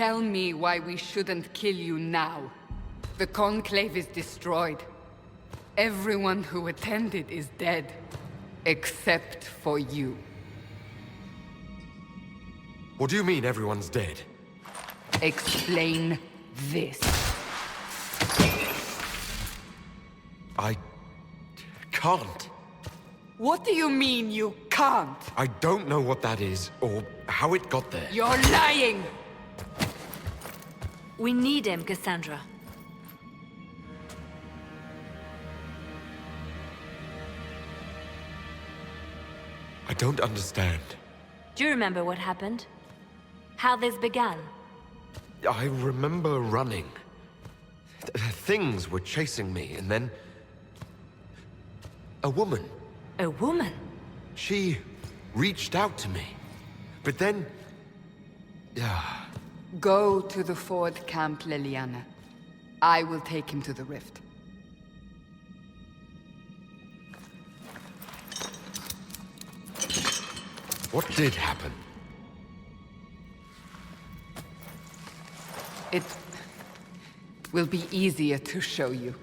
tell me why we shouldn't kill you now. The Conclave is destroyed. Everyone who attended is dead. Except for you. What do you mean everyone's dead? Explain this. I can't. What do you mean you can't? I don't know what that is, or how it got there. You're lying! We need him, Cassandra. I don't understand. Do you remember what happened? How this began? I remember running. Things were chasing me, and then... a woman. A woman? She reached out to me. But then... Go to the Ford camp, Liliana. I will take him to the rift. What did happen? It will be easier to show you.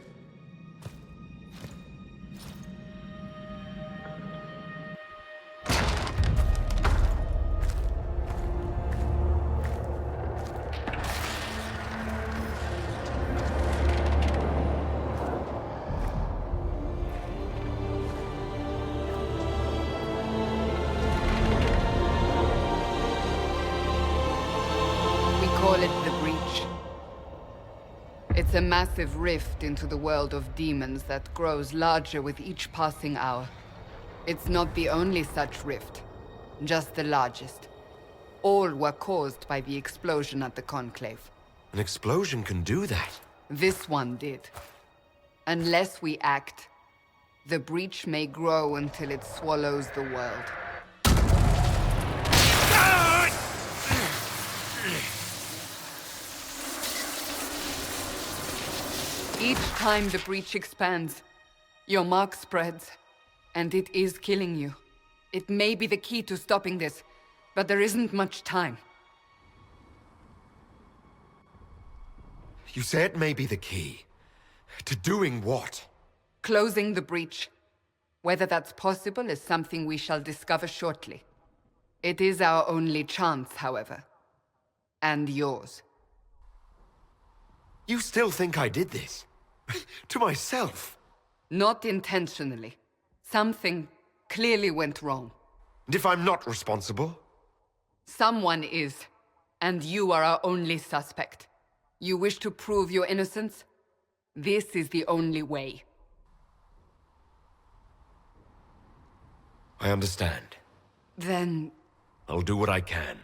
It's a massive rift into the world of demons that grows larger with each passing hour. It's not the only such rift, just the largest. All were caused by the explosion at the Conclave. An explosion can do that? This one did. Unless we act, the breach may grow until it swallows the world. Each time the breach expands, your mark spreads, and it is killing you. It may be the key to stopping this, but there isn't much time. You say it may be the key. To doing what? Closing the breach. Whether that's possible is something we shall discover shortly. It is our only chance, however. And yours. You still think I did this? To myself? Not intentionally. Something clearly went wrong. And if I'm not responsible? Someone is, and you are our only suspect. You wish to prove your innocence? This is the only way. I understand. Then... I'll do what I can,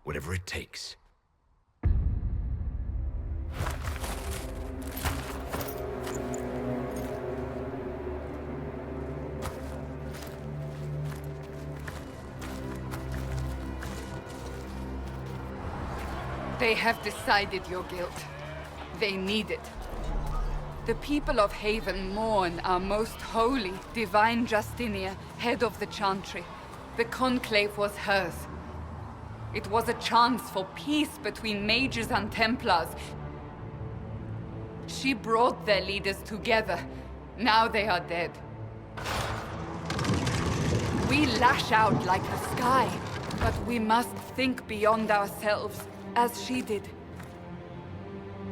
whatever it takes. They have decided your guilt. They need it. The people of Haven mourn our most holy, divine Justinia, head of the Chantry. The Conclave was hers. It was a chance for peace between mages and Templars. She brought their leaders together. Now they are dead. We lash out like the sky, but we must think beyond ourselves, as she did.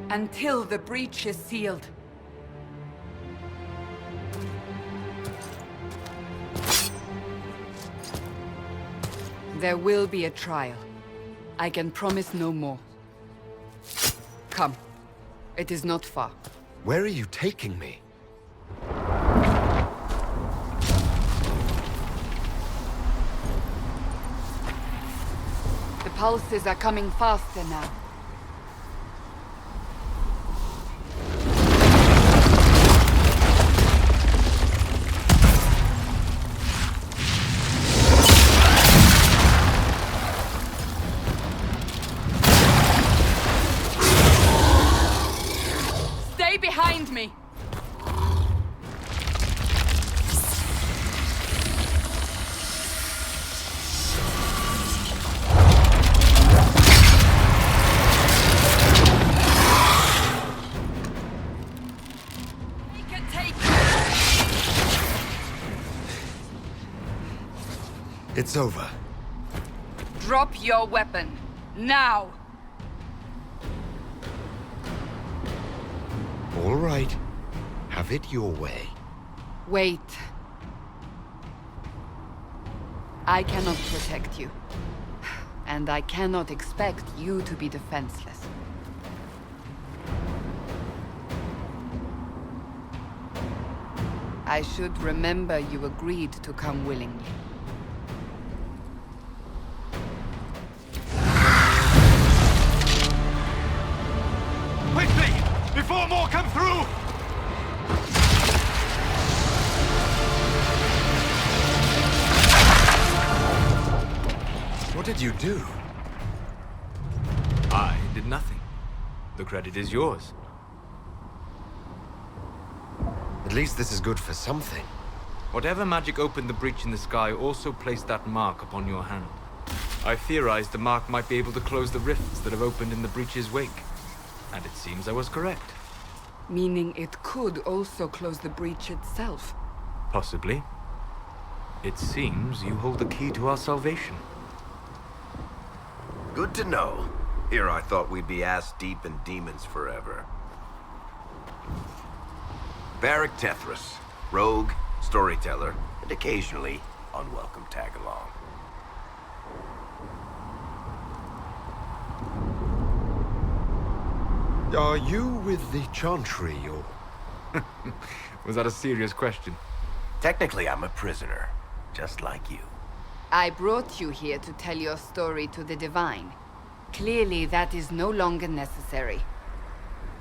Until the breach is sealed. There will be a trial. I can promise no more. Come. It is not far. Where are you taking me? The pulses are coming faster now. Stay behind me! It's over. Drop your weapon. Now! All right. Have it your way. Wait. I cannot protect you. And I cannot expect you to be defenseless. I should remember you agreed to come willingly. Quickly! Before more come through! What did you do? I did nothing. The credit is yours. At least this is good for something. Whatever magic opened the breach in the sky also placed that mark upon your hand. I theorized the mark might be able to close the rifts that have opened in the breach's wake. And it seems I was correct. Meaning it could also close the breach itself. Possibly. It seems you hold the key to our salvation. Good to know. Here I thought we'd be ass-deep in demons forever. Varric Tethras, rogue, storyteller, and occasionally unwelcome tag-along. Are you with the Chantry, or...? Was that a serious question? Technically, I'm a prisoner, just like you. I brought you here to tell your story to the Divine. Clearly, that is no longer necessary.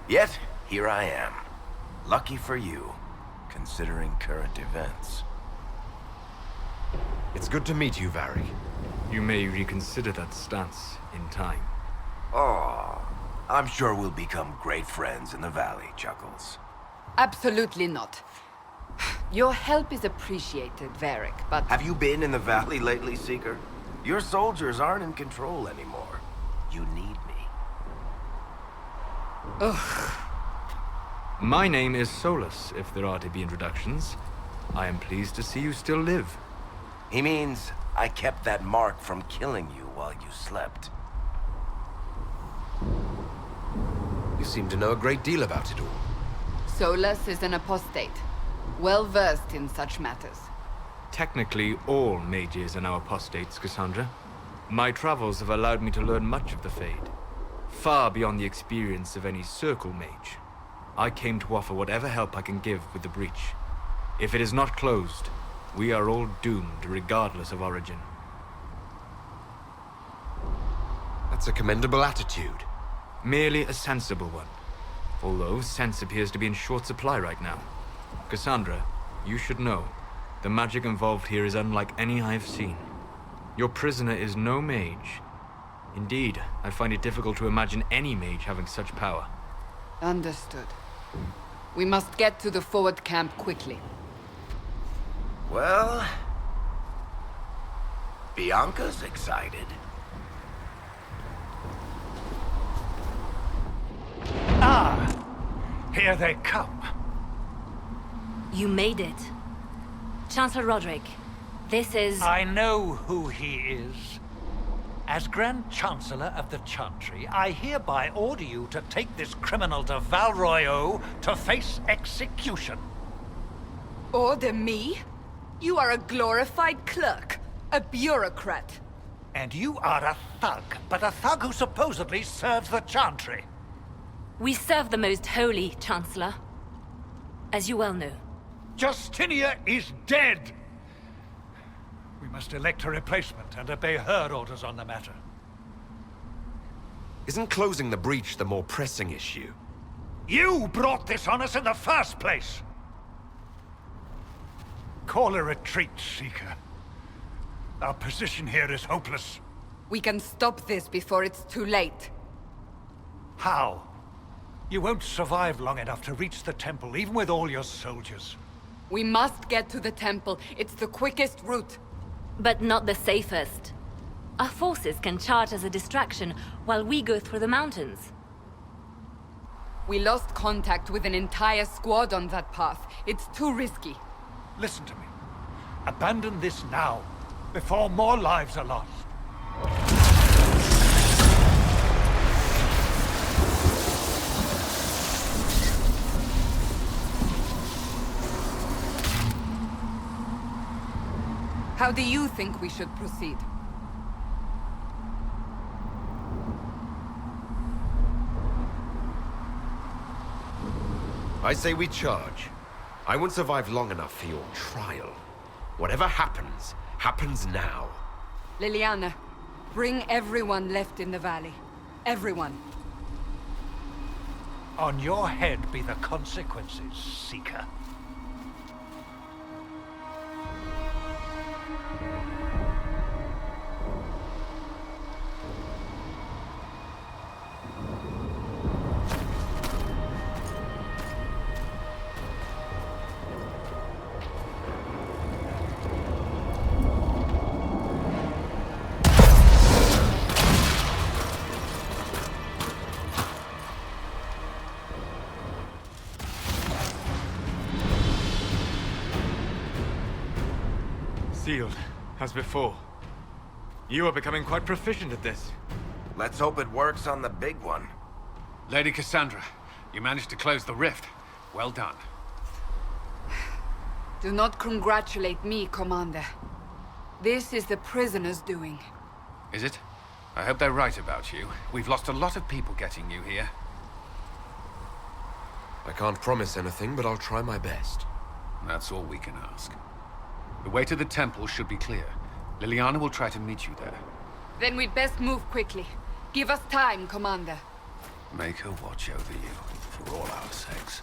Yet, here I am. Lucky for you, considering current events. It's good to meet you, Varric. You may reconsider that stance in time. Oh, I'm sure we'll become great friends in the Valley, Chuckles. Absolutely not. Your help is appreciated, Varric, but... Have you been in the Valley lately, Seeker? Your soldiers aren't in control anymore. You need me. Ugh. My name is Solus, if there are to be introductions. I am pleased to see you still live. He means I kept that mark from killing you while you slept. You seem to know a great deal about it all. Solus is an apostate, well-versed in such matters. Technically, all mages are now apostates, Cassandra. My travels have allowed me to learn much of the Fade. Far beyond the experience of any circle mage. I came to offer whatever help I can give with the breach. If it is not closed, we are all doomed regardless of origin. That's a commendable attitude. Merely a sensible one. Although sense appears to be in short supply right now. Cassandra, you should know, the magic involved here is unlike any I have seen. Your prisoner is no mage. Indeed, I find it difficult to imagine any mage having such power. Understood. We must get to the forward camp quickly. Well... Bianca's excited. Ah! Here they come. You made it. Chancellor Roderick, this is... I know who he is. As Grand Chancellor of the Chantry, I hereby order you to take this criminal to Val Royeaux to face execution. Order me? You are a glorified clerk, a bureaucrat. And you are a thug, but a thug who supposedly serves the Chantry. We serve the most holy, Chancellor. As you well know. Justinia is dead! We must elect a replacement and obey her orders on the matter. Isn't closing the breach the more pressing issue? You brought this on us in the first place! Call a retreat, Seeker. Our position here is hopeless. We can stop this before it's too late. How? You won't survive long enough to reach the temple, even with all your soldiers. We must get to the temple. It's the quickest route. But not the safest. Our forces can charge as a distraction while we go through the mountains. We lost contact with an entire squad on that path. It's too risky. Listen to me. Abandon this now. before more lives are lost. How do you think we should proceed? I say we charge. I won't survive long enough for your trial. Whatever happens, happens now. Liliana, bring everyone left in the valley. Everyone. On your head be the consequences, Seeker. Sealed, as before. You are becoming quite proficient at this. Let's hope it works on the big one. Lady Cassandra, you managed to close the rift. Well done. Do not congratulate me, Commander. This is the prisoners' doing. Is it? I hope they're right about you. We've lost a lot of people getting you here. I can't promise anything, but I'll try my best. That's all we can ask. The way to the temple should be clear. Liliana will try to meet you there. Then we'd best move quickly. Give us time, Commander. Make her watch over you, for all our sakes.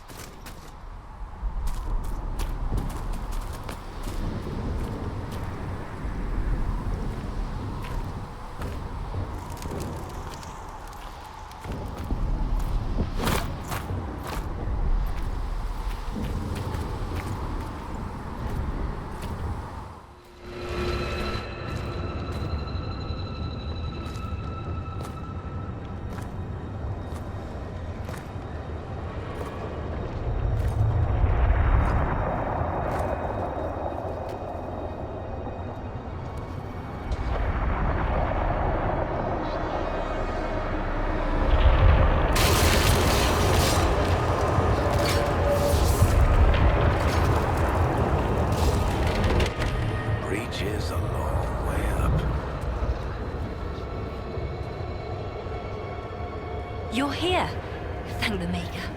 Is a long way up. You're here. Thank the Maker.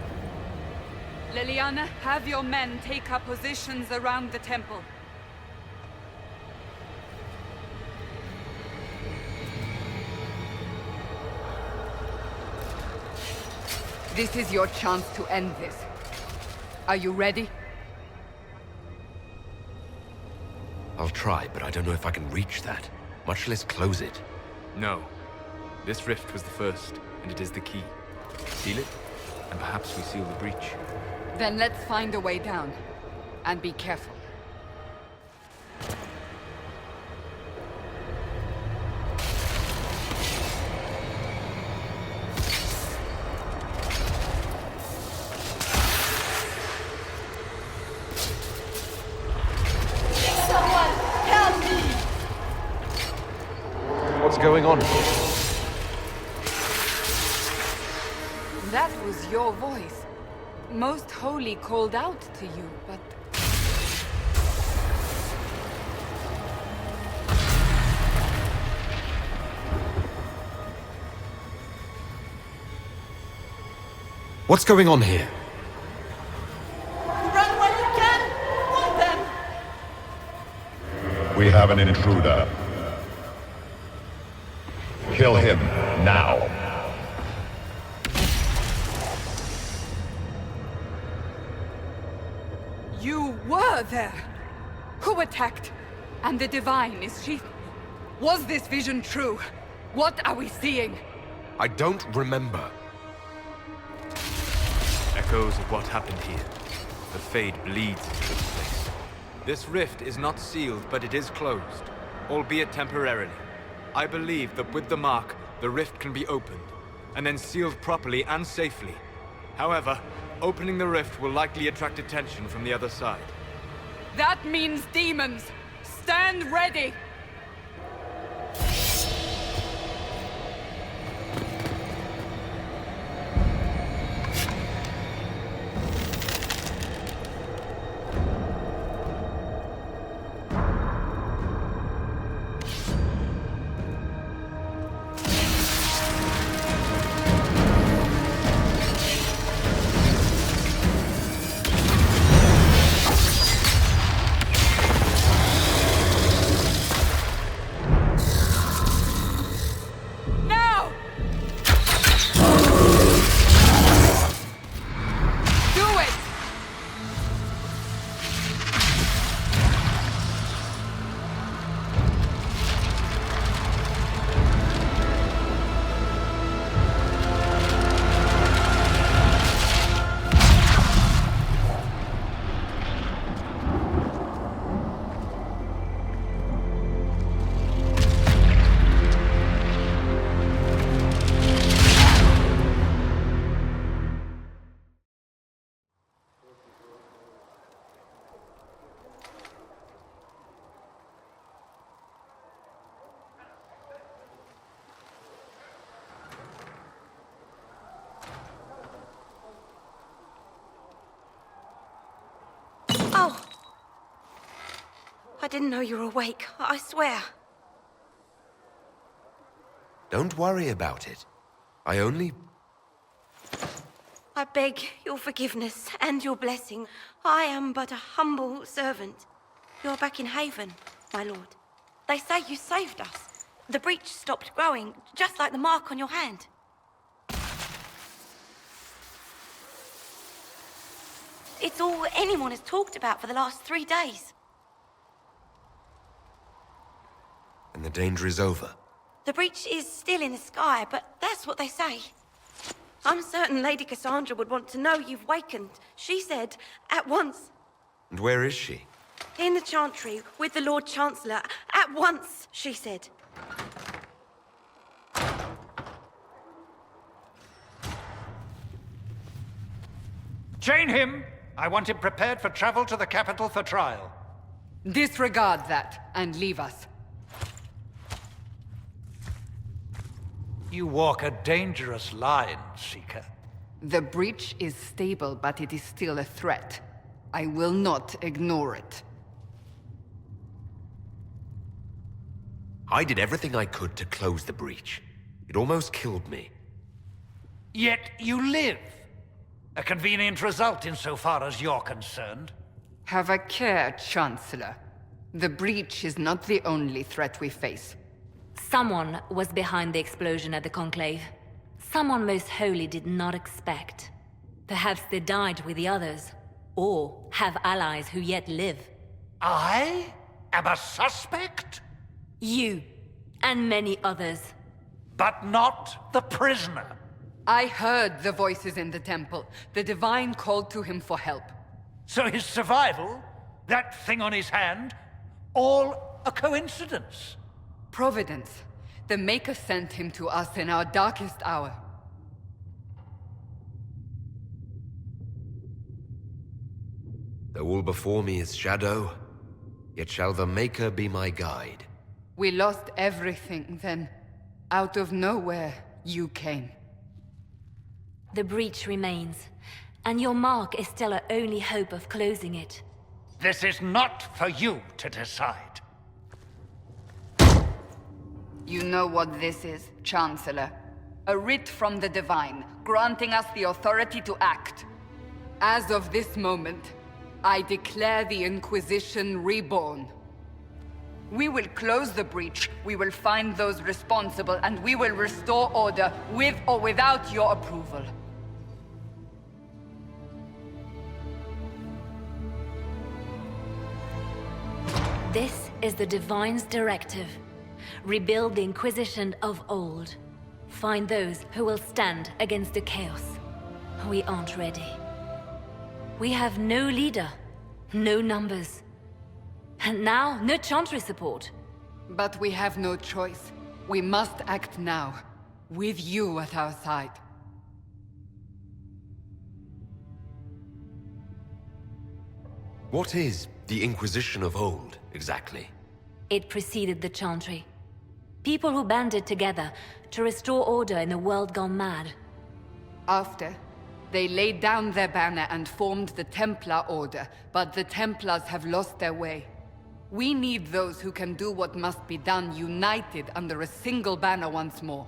Liliana, have your men take up positions around the temple. This is your chance to end this. Are you ready? I'll try, but I don't know if I can reach that, much less close it. No. This rift was the first, and it is the key. Seal it, and perhaps we seal the breach. Then let's find a way down. And be careful. What's going on? That was your voice. Most Holy called out to you, but... What's going on here? Run while you can! Find them! We have an intruder. Kill him, now. You were there! Who attacked? And the Divine, is she... Was this vision true? What are we seeing? I don't remember. Echoes of what happened here. The Fade bleeds into this place. This rift is not sealed, but it is closed, albeit temporarily. I believe that with the mark, the rift can be opened, and then sealed properly and safely. However, opening the rift will likely attract attention from the other side. That means demons! Stand ready! I didn't know you were awake, I swear. Don't worry about it. I only... I beg your forgiveness and your blessing. I am but a humble servant. You're back in Haven, my lord. They say you saved us. The breach stopped growing, just like the mark on your hand. It's all anyone has talked about for the last 3 days. And the danger is over. The breach is still in the sky, but that's what they say. I'm certain Lady Cassandra would want to know you've wakened. She said, at once. And where is she? In the Chantry, with the Lord Chancellor. At once, she said. Chain him! I want him prepared for travel to the capital for trial. Disregard that, and leave us. You walk a dangerous line, Seeker. The breach is stable, but it is still a threat. I will not ignore it. I did everything I could to close the breach. It almost killed me. Yet you live. A convenient result insofar as you're concerned. Have a care, Chancellor. The breach is not the only threat we face. Someone was behind the explosion at the Conclave. Someone Most Holy did not expect. Perhaps they died with the others, or have allies who yet live. I am a suspect? You, and many others. But not the prisoner. I heard the voices in the temple. The Divine called to him for help. So his survival, that thing on his hand, all a coincidence? Providence. The Maker sent him to us in our darkest hour. Though all before me is shadow, yet shall the Maker be my guide. We lost everything, then, out of nowhere, you came. The breach remains, and your mark is still our only hope of closing it. This is not for you to decide. You know what this is, Chancellor. A writ from the Divine, granting us the authority to act. As of this moment, I declare the Inquisition reborn. We will close the breach, we will find those responsible, and we will restore order, with or without your approval. This is the Divine's directive. Rebuild the Inquisition of old. Find those who will stand against the chaos. We aren't ready. We have no leader, no numbers. And now, no Chantry support. But we have no choice. We must act now, with you at our side. What is the Inquisition of old, exactly? It preceded the Chantry. People who banded together to restore order in a world gone mad. After, they laid down their banner and formed the Templar Order, but the Templars have lost their way. We need those who can do what must be done, united under a single banner once more.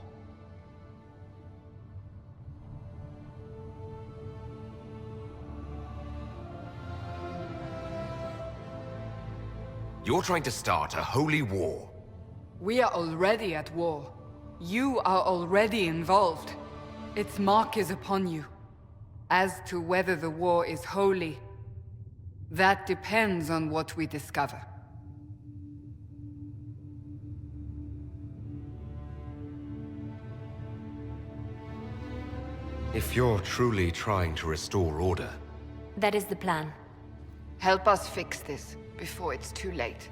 You're trying to start a holy war. We are already at war. You are already involved. Its mark is upon you. As to whether the war is holy, that depends on what we discover. If you're truly trying to restore order... That is the plan. Help us fix this before it's too late.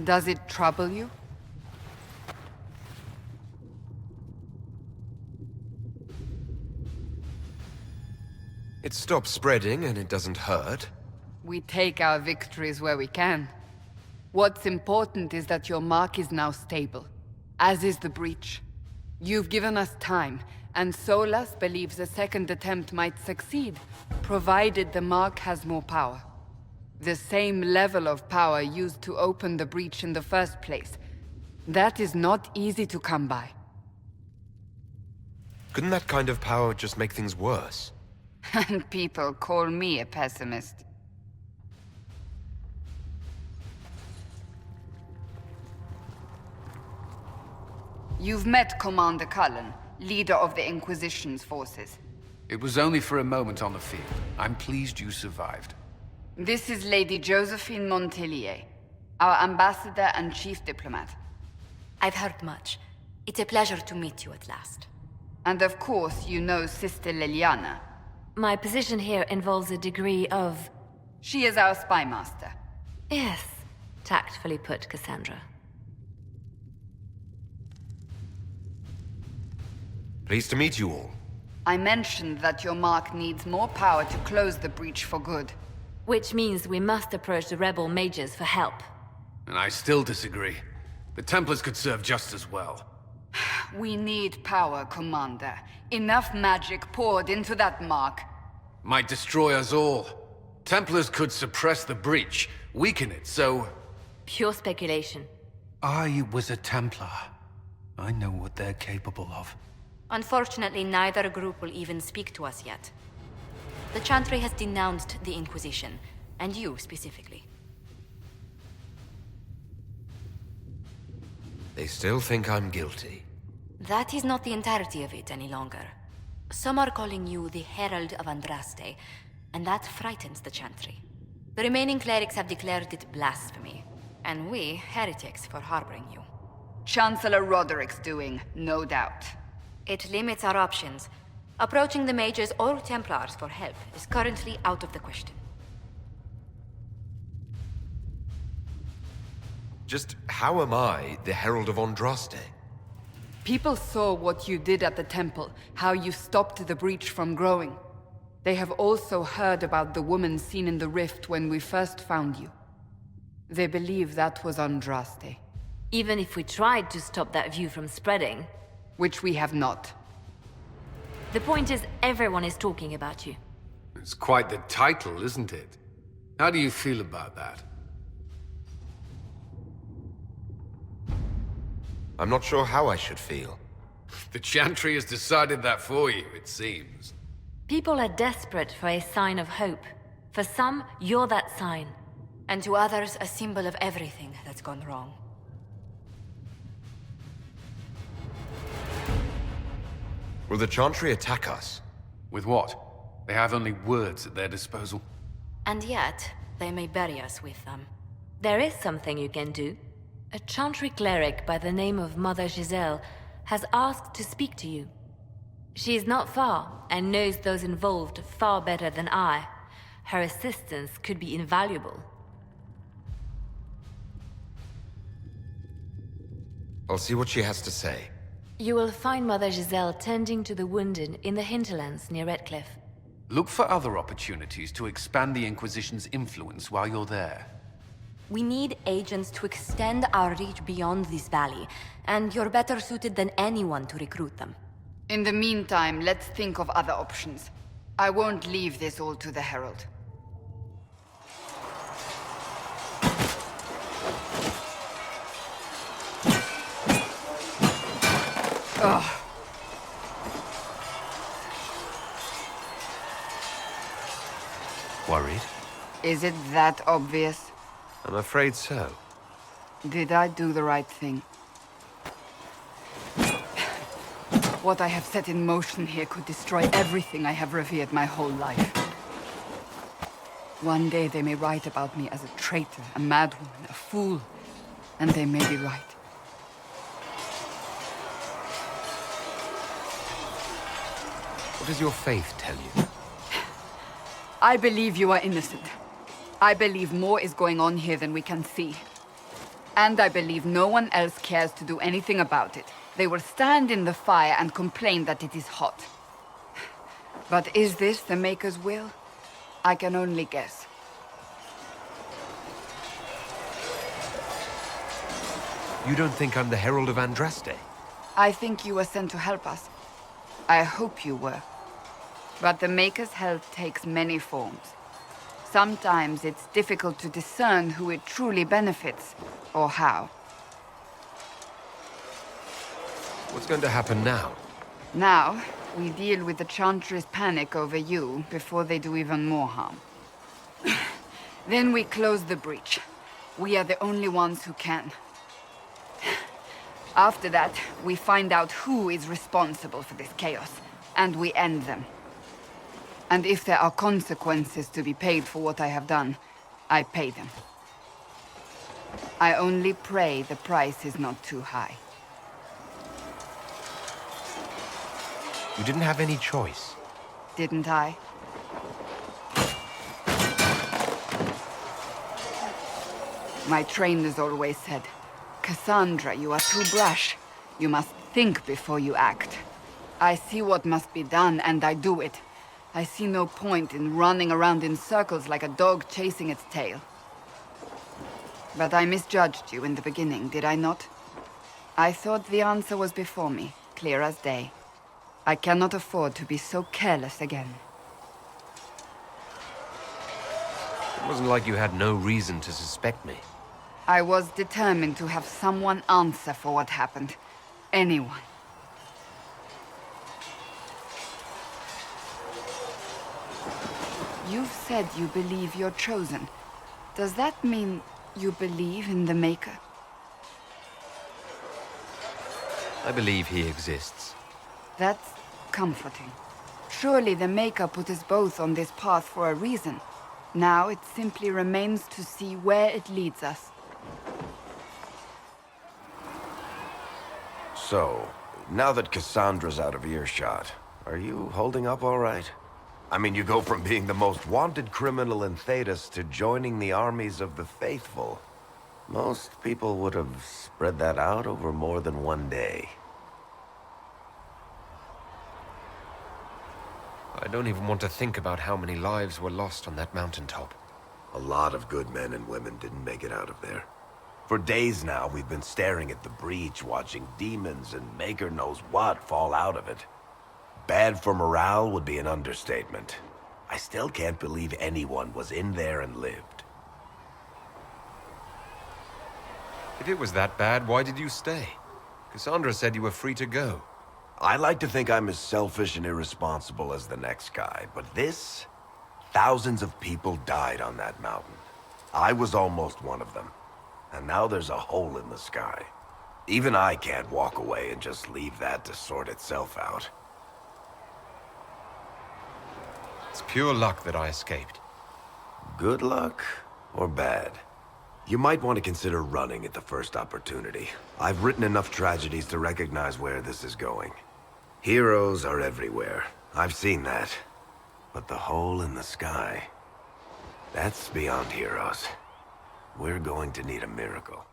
Does it trouble you? It stops spreading and it doesn't hurt. We take our victories where we can. What's important is that your mark is now stable, as is the breach. You've given us time, and Solas believes a second attempt might succeed, provided the mark has more power. The same level of power used to open the breach in the first place. That is not easy to come by. Couldn't that kind of power just make things worse? And people call me a pessimist. You've met Commander Cullen, leader of the Inquisition's forces. It was only for a moment on the field. I'm pleased you survived. This is Lady Josephine Montelier, our ambassador and chief diplomat. I've heard much. It's a pleasure to meet you at last. And of course, you know Sister Liliana. My position here involves a degree of... She is our spy master. Yes, tactfully put, Cassandra. Pleased to meet you all. I mentioned that your mark needs more power to close the breach for good. Which means we must approach the rebel mages for help. And I still disagree. The Templars could serve just as well. We need power, Commander. Enough magic poured into that mark. Might destroy us all. Templars could suppress the breach, weaken it, so... Pure speculation. I was a Templar. I know what they're capable of. Unfortunately, neither group will even speak to us yet. The Chantry has denounced the Inquisition, and you specifically. They still think I'm guilty. That is not the entirety of it any longer. Some are calling you the Herald of Andraste, and that frightens the Chantry. The remaining clerics have declared it blasphemy, and we, heretics, for harboring you. Chancellor Roderick's doing, no doubt. It limits our options. Approaching the mages or Templars for help is currently out of the question. Just how am I the Herald of Andraste? People saw what you did at the temple, how you stopped the breach from growing. They have also heard about the woman seen in the rift when we first found you. They believe that was Andraste. Even if we tried to stop that view from spreading... Which we have not. The point is, everyone is talking about you. It's quite the title, isn't it? How do you feel about that? I'm not sure how I should feel. The Chantry has decided that for you, it seems. People are desperate for a sign of hope. For some, you're that sign. And to others, a symbol of everything that's gone wrong. Will the Chantry attack us? With what? They have only words at their disposal. And yet, they may bury us with them. There is something you can do. A Chantry cleric by the name of Mother Giselle has asked to speak to you. She is not far, and knows those involved far better than I. Her assistance could be invaluable. I'll see what she has to say. You will find Mother Giselle tending to the wounded in the hinterlands near Redcliffe. Look for other opportunities to expand the Inquisition's influence while you're there. We need agents to extend our reach beyond this valley, and you're better suited than anyone to recruit them. In the meantime, let's think of other options. I won't leave this all to the Herald. Ugh. Worried? Is it that obvious? I'm afraid so. Did I do the right thing? What I have set in motion here could destroy everything I have revered my whole life. One day they may write about me as a traitor, a madwoman, a fool, and they may be right. What does your faith tell you? I believe you are innocent. I believe more is going on here than we can see. And I believe no one else cares to do anything about it. They will stand in the fire and complain that it is hot. But is this the Maker's will? I can only guess. You don't think I'm the Herald of Andraste? I think you were sent to help us. I hope you were. But the Maker's help takes many forms. Sometimes it's difficult to discern who it truly benefits, or how. What's going to happen now? Now, we deal with the Chantry's panic over you before they do even more harm. Then we close the breach. We are the only ones who can. After that, we find out who is responsible for this chaos, and we end them. And if there are consequences to be paid for what I have done, I pay them. I only pray the price is not too high. You didn't have any choice. Didn't I? My trainers always said, Cassandra, you are too brash. You must think before you act. I see what must be done, and I do it. I see no point in running around in circles like a dog chasing its tail. But I misjudged you in the beginning, did I not? I thought the answer was before me, clear as day. I cannot afford to be so careless again. It wasn't like you had no reason to suspect me. I was determined to have someone answer for what happened. Anyone. You've said you believe you're chosen. Does that mean you believe in the Maker? I believe he exists. That's comforting. Surely the Maker put us both on this path for a reason. Now it simply remains to see where it leads us. So, now that Cassandra's out of earshot, are you holding up all right? I mean, you go from being the most wanted criminal in Thedas to joining the armies of the faithful. Most people would have spread that out over more than one day. I don't even want to think about how many lives were lost on that mountaintop. A lot of good men and women didn't make it out of there. For days now, we've been staring at the breach, watching demons and Maker knows what fall out of it. Bad for morale would be an understatement. I still can't believe anyone was in there and lived. If it was that bad, why did you stay? Cassandra said you were free to go. I like to think I'm as selfish and irresponsible as the next guy, but this... Thousands of people died on that mountain. I was almost one of them. And now there's a hole in the sky. Even I can't walk away and just leave that to sort itself out. It's pure luck that I escaped. Good luck or bad? You might want to consider running at the first opportunity. I've written enough tragedies to recognize where this is going. Heroes are everywhere. I've seen that. But the hole in the sky... that's beyond heroes. We're going to need a miracle.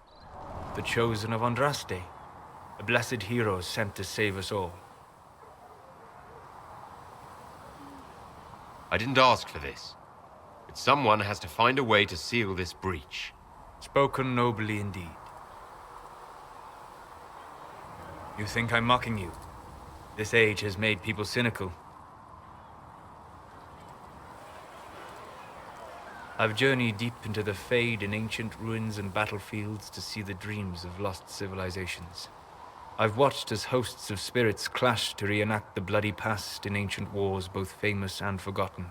The chosen of Andraste. A blessed hero sent to save us all. I didn't ask for this. But someone has to find a way to seal this breach. Spoken nobly indeed. You think I'm mocking you? This age has made people cynical. I've journeyed deep into the Fade in ancient ruins and battlefields to see the dreams of lost civilizations. I've watched as hosts of spirits clash to reenact the bloody past in ancient wars both famous and forgotten.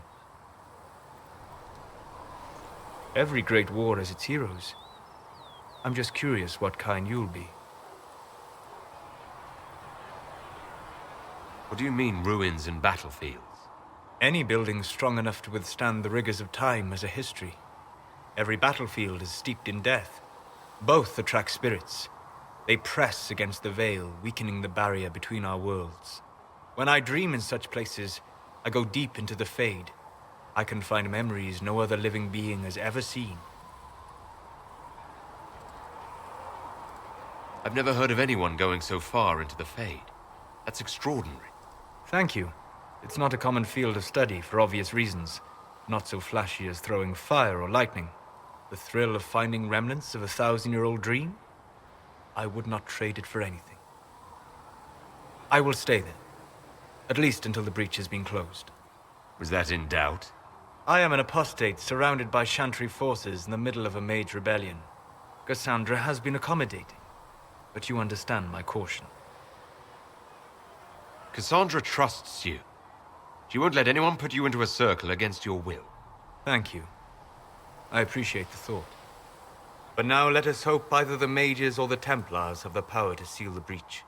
Every great war has its heroes. I'm just curious what kind you'll be. What do you mean, ruins and battlefields? Any building strong enough to withstand the rigors of time has a history. Every battlefield is steeped in death. Both attract spirits. They press against the veil, weakening the barrier between our worlds. When I dream in such places, I go deep into the Fade. I can find memories no other living being has ever seen. I've never heard of anyone going so far into the Fade. That's extraordinary. Thank you. It's not a common field of study for obvious reasons. Not so flashy as throwing fire or lightning. The thrill of finding remnants of a 1,000-year-old dream? I would not trade it for anything. I will stay there. At least until the breach has been closed. Was that in doubt? I am an apostate surrounded by Chantry forces in the middle of a mage rebellion. Cassandra has been accommodating, but you understand my caution. Cassandra trusts you. She won't let anyone put you into a circle against your will. Thank you. I appreciate the thought. But now let us hope either the mages or the Templars have the power to seal the breach.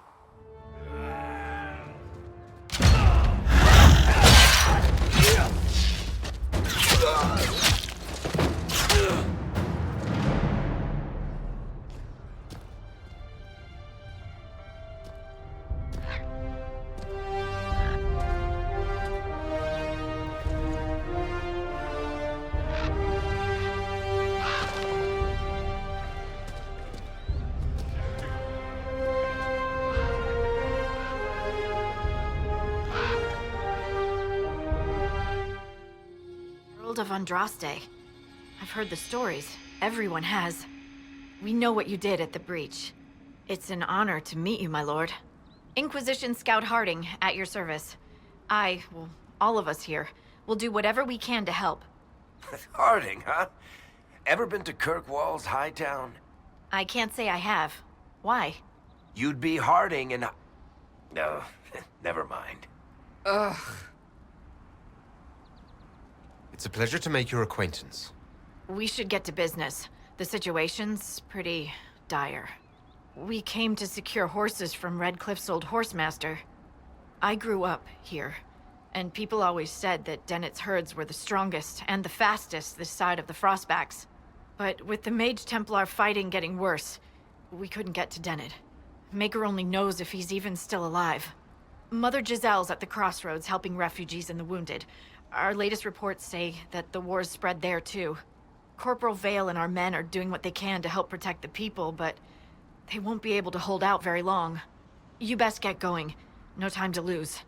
Of Andraste. I've heard the stories. Everyone has. We know what you did at the breach. It's an honor to meet you, my lord. Inquisition Scout Harding, at your service. Well, all of us here, will do whatever we can to help. Harding, huh? Ever been to Kirkwall's Hightown? I can't say I have. Why? You'd be Harding and... No, never mind. Ugh. It's a pleasure to make your acquaintance. We should get to business. The situation's pretty dire. We came to secure horses from Redcliffe's old horsemaster. I grew up here, and people always said that Dennett's herds were the strongest and the fastest this side of the Frostbacks. But with the Mage Templar fighting getting worse, we couldn't get to Dennett. Maker only knows if he's even still alive. Mother Giselle's at the crossroads helping refugees and the wounded. Our latest reports say that the war's spread there too. Corporal Vale and our men are doing what they can to help protect the people, but they won't be able to hold out very long. You best get going. No time to lose.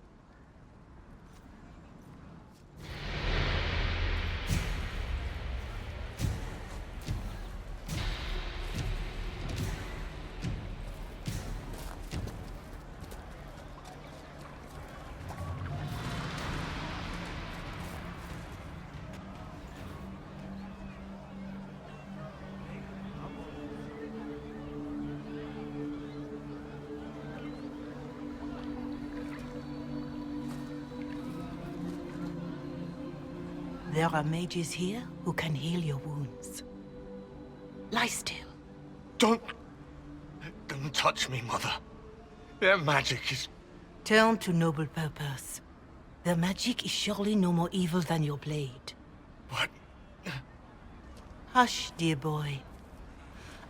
There are mages here who can heal your wounds. Lie still. Don't touch me, Mother. Their magic is... Turn to noble purpose. Their magic is surely no more evil than your blade. What? Hush, dear boy.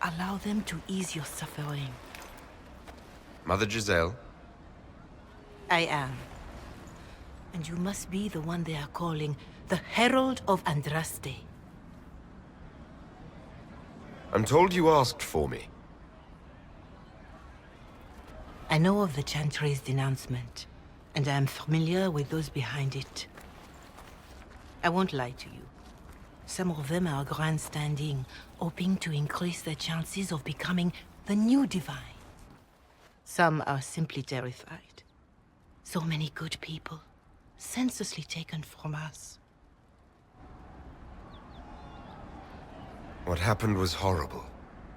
Allow them to ease your suffering. Mother Giselle? I am. And you must be the one they are calling the Herald of Andraste. I'm told you asked for me. I know of the Chantry's denouncement, and I am familiar with those behind it. I won't lie to you. Some of them are grandstanding, hoping to increase their chances of becoming the new divine. Some are simply terrified. So many good people, senselessly taken from us. What happened was horrible.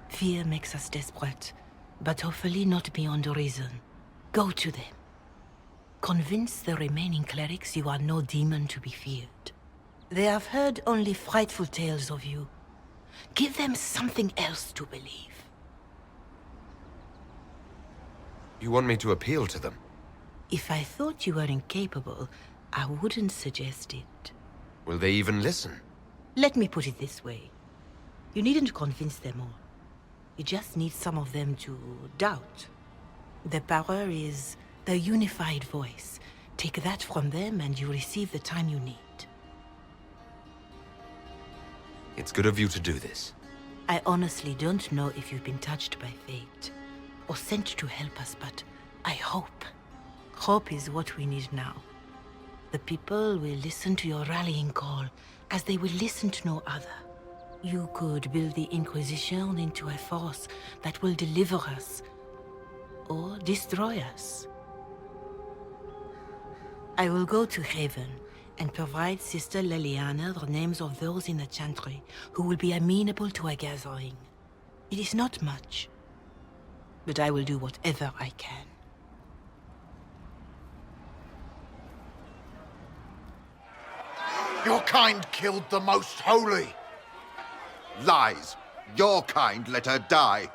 Fear makes us desperate, but hopefully not beyond reason. Go to them. Convince the remaining clerics you are no demon to be feared. They have heard only frightful tales of you. Give them something else to believe. You want me to appeal to them? If I thought you were incapable, I wouldn't suggest it. Will they even listen? Let me put it this way. You needn't convince them all. You just need some of them to doubt. The power is the unified voice. Take that from them and you receive the time you need. It's good of you to do this. I honestly don't know if you've been touched by fate, or sent to help us, but I hope. Hope is what we need now. The people will listen to your rallying call, as they will listen to no other. You could build the Inquisition into a force that will deliver us, or destroy us. I will go to Haven and provide Sister Leliana the names of those in the Chantry who will be amenable to a gathering. It is not much, but I will do whatever I can. Your kind killed the Most Holy. Lies. Your kind let her die.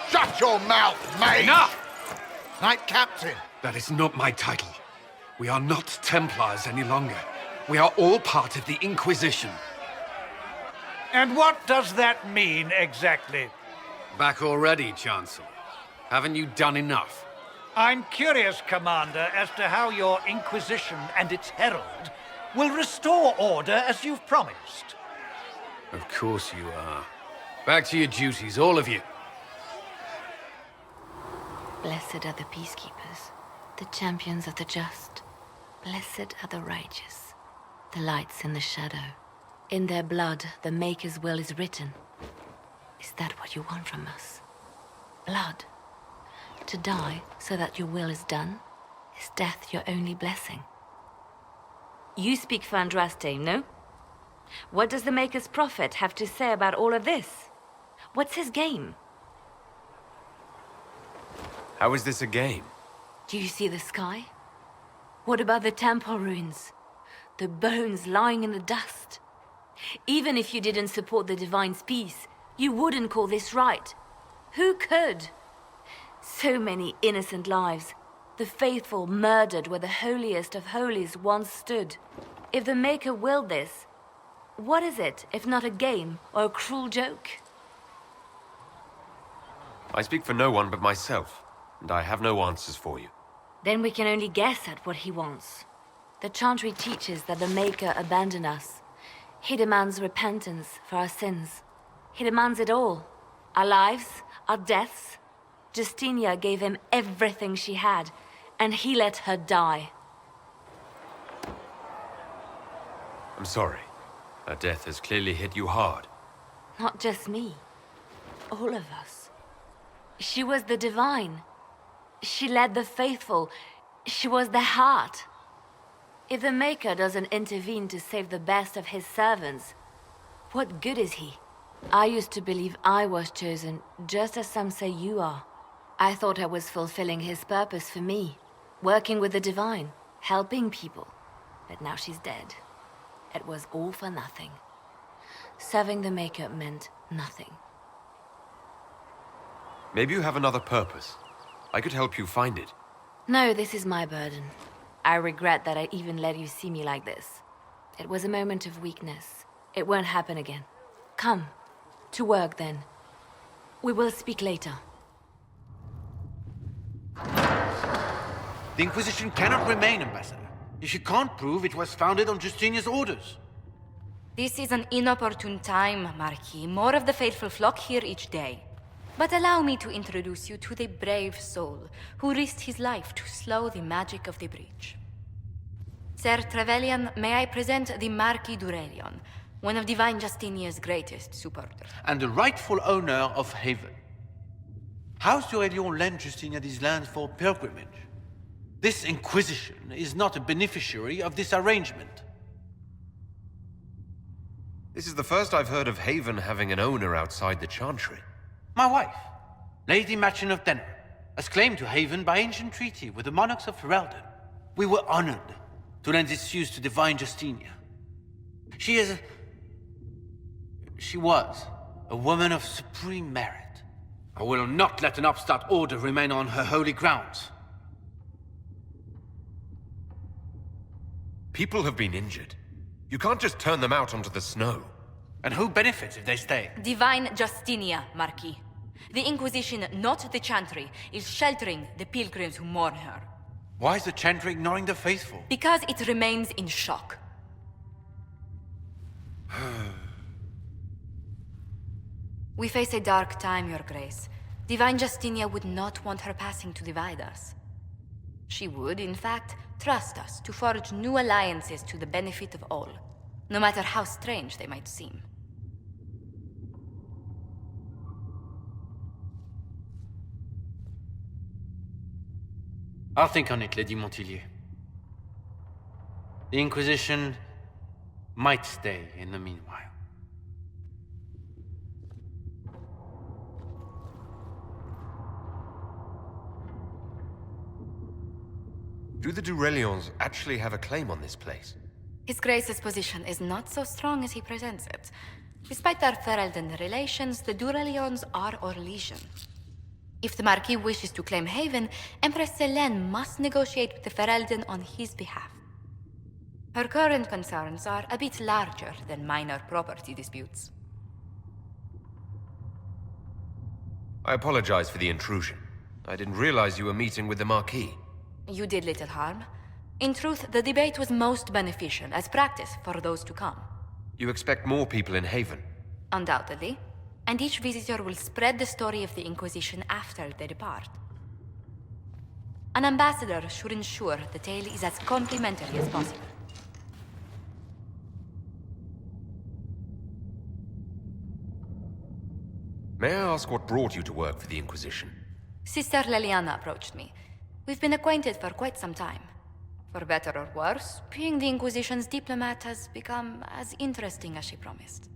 Shut your mouth, mate! Enough! Knight Captain. That is not my title. We are not Templars any longer. We are all part of the Inquisition. And what does that mean, exactly? Back already, Chancellor. Haven't you done enough? I'm curious, Commander, as to how your Inquisition and its herald will restore order as you've promised. Of course you are. Back to your duties, all of you. Blessed are the peacekeepers, the champions of the just. Blessed are the righteous, the lights in the shadow. In their blood, the Maker's will is written. Is that what you want from us? Blood? To die so that your will is done? Is death your only blessing? You speak for Andraste, no? What does the Maker's prophet have to say about all of this? What's his game? How is this a game? Do you see the sky? What about the temple ruins? The bones lying in the dust? Even if you didn't support the Divine's peace, you wouldn't call this right. Who could? So many innocent lives. The faithful murdered where the holiest of holies once stood. If the Maker willed this, what is it if not a game or a cruel joke? I speak for no one but myself, and I have no answers for you. Then we can only guess at what he wants. The Chantry teaches that the Maker abandoned us. He demands repentance for our sins. He demands it all. Our lives, our deaths. Justinia gave him everything she had, and he let her die. I'm sorry. Her death has clearly hit you hard. Not just me. All of us. She was the Divine. She led the faithful. She was their heart. If the Maker doesn't intervene to save the best of his servants, what good is he? I used to believe I was chosen, just as some say you are. I thought I was fulfilling his purpose for me, working with the Divine, helping people. But now she's dead. It was all for nothing. Serving the Maker meant nothing. Maybe you have another purpose. I could help you find it. No, this is my burden. I regret that I even let you see me like this. It was a moment of weakness. It won't happen again. Come. To work, then. We will speak later. The Inquisition cannot remain, Ambassador, if you can't prove it was founded on Justinia's orders. This is an inopportune time, Marquis. More of the faithful flock here each day. But allow me to introduce you to the brave soul who risked his life to slow the magic of the breach. Sir Trevelyan, may I present the Marquis Dorian, one of Divine Justinia's greatest supporters. And the rightful owner of Haven. House Dorian lent Justinia these lands for pilgrimage. This Inquisition is not a beneficiary of this arrangement. This is the first I've heard of Haven having an owner outside the Chantry. My wife, Lady Machin of Denner, has claimed to Haven by ancient treaty with the monarchs of Ferelden. We were honored to lend its use to Divine Justinia. She was a woman of supreme merit. I will not let an upstart order remain on her holy grounds. People have been injured. You can't just turn them out onto the snow. And who benefits if they stay? Divine Justinia, Marquis. The Inquisition, not the Chantry, is sheltering the pilgrims who mourn her. Why is the Chantry ignoring the faithful? Because it remains in shock. We face a dark time, Your Grace. Divine Justinia would not want her passing to divide us. She would, in fact, trust us to forge new alliances to the benefit of all, no matter how strange they might seem. I'll think on it, Lady Montilyet. The Inquisition might stay in the meanwhile. Do the Durelions actually have a claim on this place? His Grace's position is not so strong as he presents it. Despite their Ferelden relations, the Durelions are our legion. If the Marquis wishes to claim Haven, Empress Selene must negotiate with the Ferelden on his behalf. Her current concerns are a bit larger than minor property disputes. I apologize for the intrusion. I didn't realize you were meeting with the Marquis. You did little harm. In truth, the debate was most beneficial as practice for those to come. You expect more people in Haven? Undoubtedly. And each visitor will spread the story of the Inquisition after they depart. An ambassador should ensure the tale is as complimentary as possible. May I ask what brought you to work for the Inquisition? Sister Leliana approached me. We've been acquainted for quite some time. For better or worse, being the Inquisition's diplomat has become as interesting as she promised.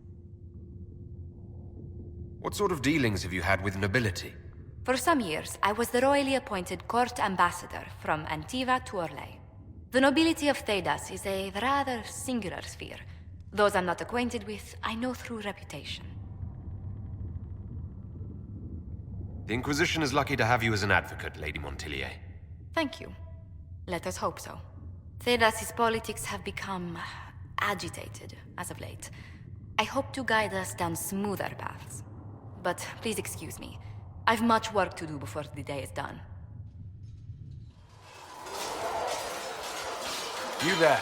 What sort of dealings have you had with nobility? For some years, I was the royally appointed court ambassador from Antiva to Orlais. The nobility of Thedas is a rather singular sphere. Those I'm not acquainted with, I know through reputation. The Inquisition is lucky to have you as an advocate, Lady Montilyet. Thank you. Let us hope so. Thedas's politics have become agitated as of late. I hope to guide us down smoother paths. But please excuse me. I've much work to do before the day is done. You there.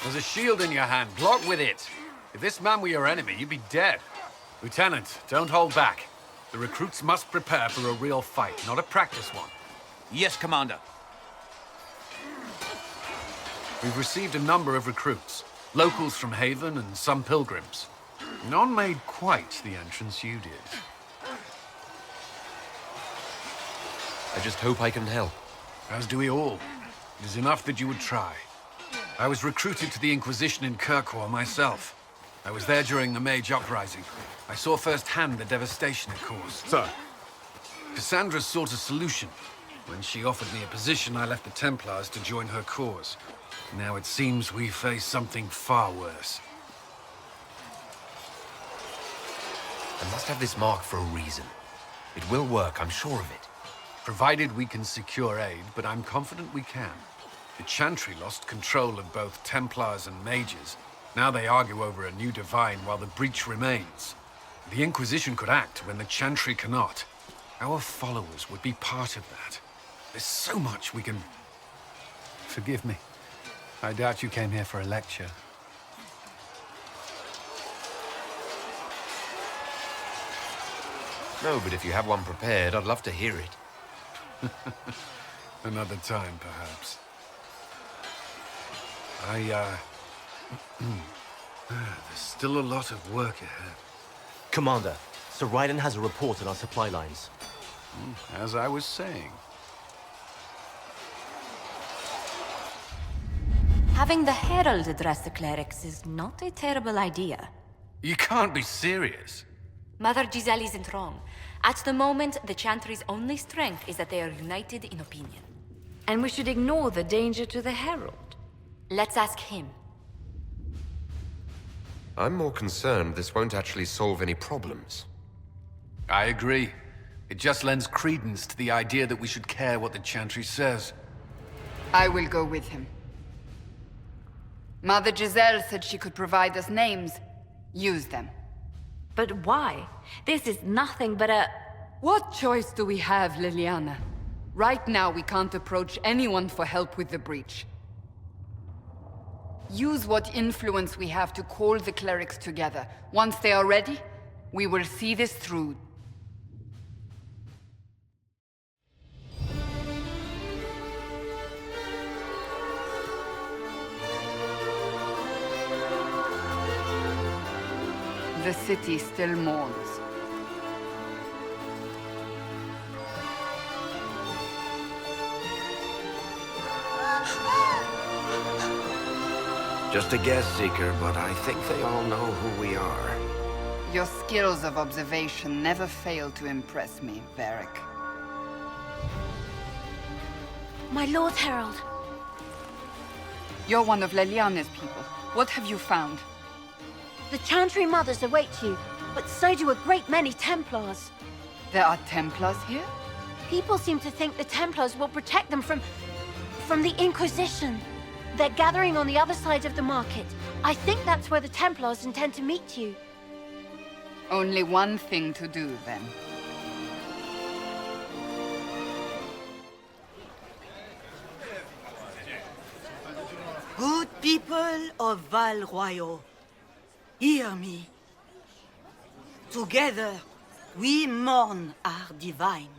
There's a shield in your hand. Block with it. If this man were your enemy, you'd be dead. Lieutenant, don't hold back. The recruits must prepare for a real fight, not a practice one. Yes, Commander. We've received a number of recruits. Locals from Haven and some pilgrims. None made quite the entrance you did. I just hope I can help. As do we all. It is enough that you would try. I was recruited to the Inquisition in Kirkwall myself. I was there during the Mage Uprising. I saw firsthand the devastation it caused. Sir. Cassandra sought a solution. When she offered me a position, I left the Templars to join her cause. Now it seems we face something far worse. I must have this mark for a reason. It will work, I'm sure of it. Provided we can secure aid, but I'm confident we can. The Chantry lost control of both Templars and Mages. Now they argue over a new Divine while the breach remains. The Inquisition could act when the Chantry cannot. Our followers would be part of that. There's so much we can... Forgive me. I doubt you came here for a lecture. No, but if you have one prepared, I'd love to hear it. Another time, perhaps. There's still a lot of work ahead. Commander, Sir Ryden has a report on our supply lines. As I was saying. Having the Herald address the clerics is not a terrible idea. You can't be serious. Mother Giselle isn't wrong. At the moment, the Chantry's only strength is that they are united in opinion. And we should ignore the danger to the Herald. Let's ask him. I'm more concerned this won't actually solve any problems. I agree. It just lends credence to the idea that we should care what the Chantry says. I will go with him. Mother Giselle said she could provide us names. Use them. But why? This is nothing but a... What choice do we have, Liliana? Right now, we can't approach anyone for help with the breach. Use what influence we have to call the clerics together. Once they are ready, we will see this through. The city still mourns. Just a guess, Seeker, but I think they all know who we are. Your skills of observation never fail to impress me, Varric. My Lord Herald. You're one of Leliana's people. What have you found? The Chantry Mothers await you, but so do a great many Templars. There are Templars here? People seem to think the Templars will protect them from the Inquisition. They're gathering on the other side of the market. I think that's where the Templars intend to meet you. Only one thing to do, then. Good people of Val Royal, hear me. Together, we mourn our divine.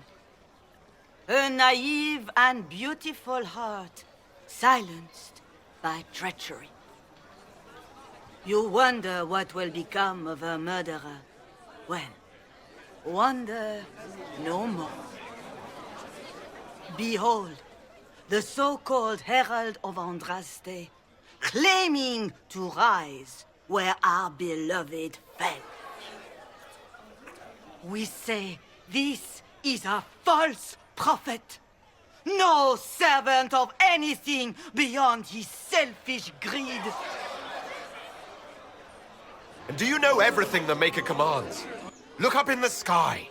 A naive and beautiful heart, silenced by treachery. You wonder what will become of a murderer. Well, wonder no more. Behold, the so-called Herald of Andraste, claiming to rise where our beloved fell. We say this is a false prophet. No servant of anything beyond his selfish greed. And do you know everything the Maker commands? Look up in the sky.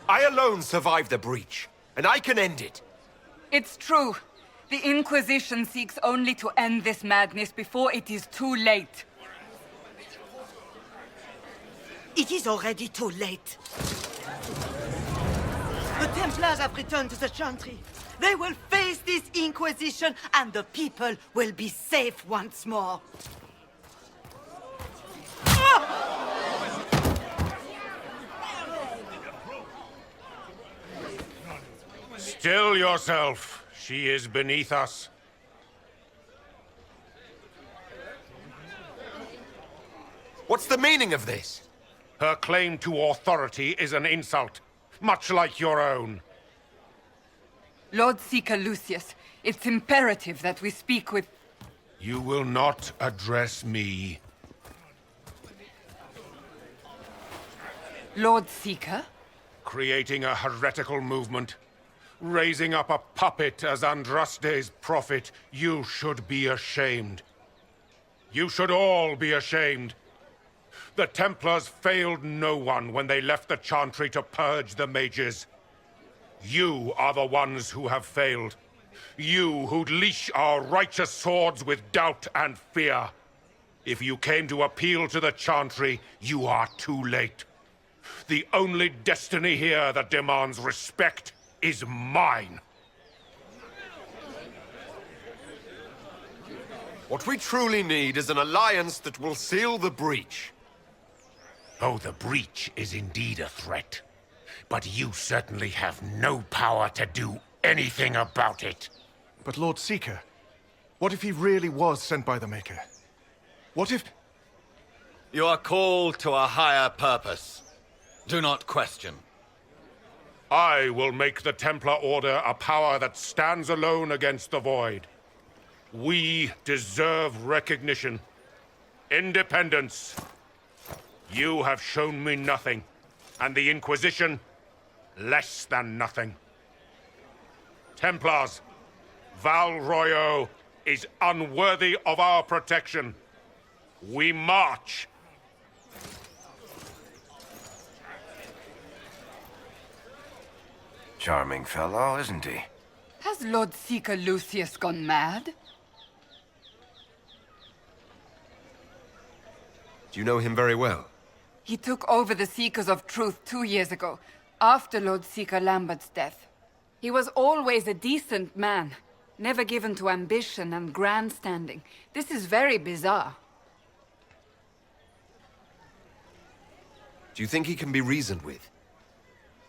I alone survived the breach, and I can end it. It's true. The Inquisition seeks only to end this madness before it is too late. It is already too late. The Templars have returned to the Chantry. They will face this Inquisition, and the people will be safe once more. Still yourself. She is beneath us. What's the meaning of this? Her claim to authority is an insult, much like your own. Lord Seeker Lucius, it's imperative that we speak with... You will not address me. Lord Seeker? Creating a heretical movement. Raising up a puppet as Andraste's prophet. You should be ashamed. You should all be ashamed. The Templars failed no one when they left the Chantry to purge the mages. You are the ones who have failed. You who'd leash our righteous swords with doubt and fear. If you came to appeal to the Chantry, you are too late. The only destiny here that demands respect is mine. What we truly need is an alliance that will seal the breach. Oh, the breach is indeed a threat. But you certainly have no power to do anything about it. But Lord Seeker, what if he really was sent by the Maker? What if... You are called to a higher purpose. Do not question. I will make the Templar Order a power that stands alone against the Void. We deserve recognition. Independence. You have shown me nothing, and the Inquisition, less than nothing. Templars, Val Royal is unworthy of our protection. We march. Charming fellow, isn't he? Has Lord Seeker Lucius gone mad? Do you know him very well? He took over the Seekers of Truth 2 years ago, after Lord Seeker Lambert's death. He was always a decent man, never given to ambition and grandstanding. This is very bizarre. Do you think he can be reasoned with?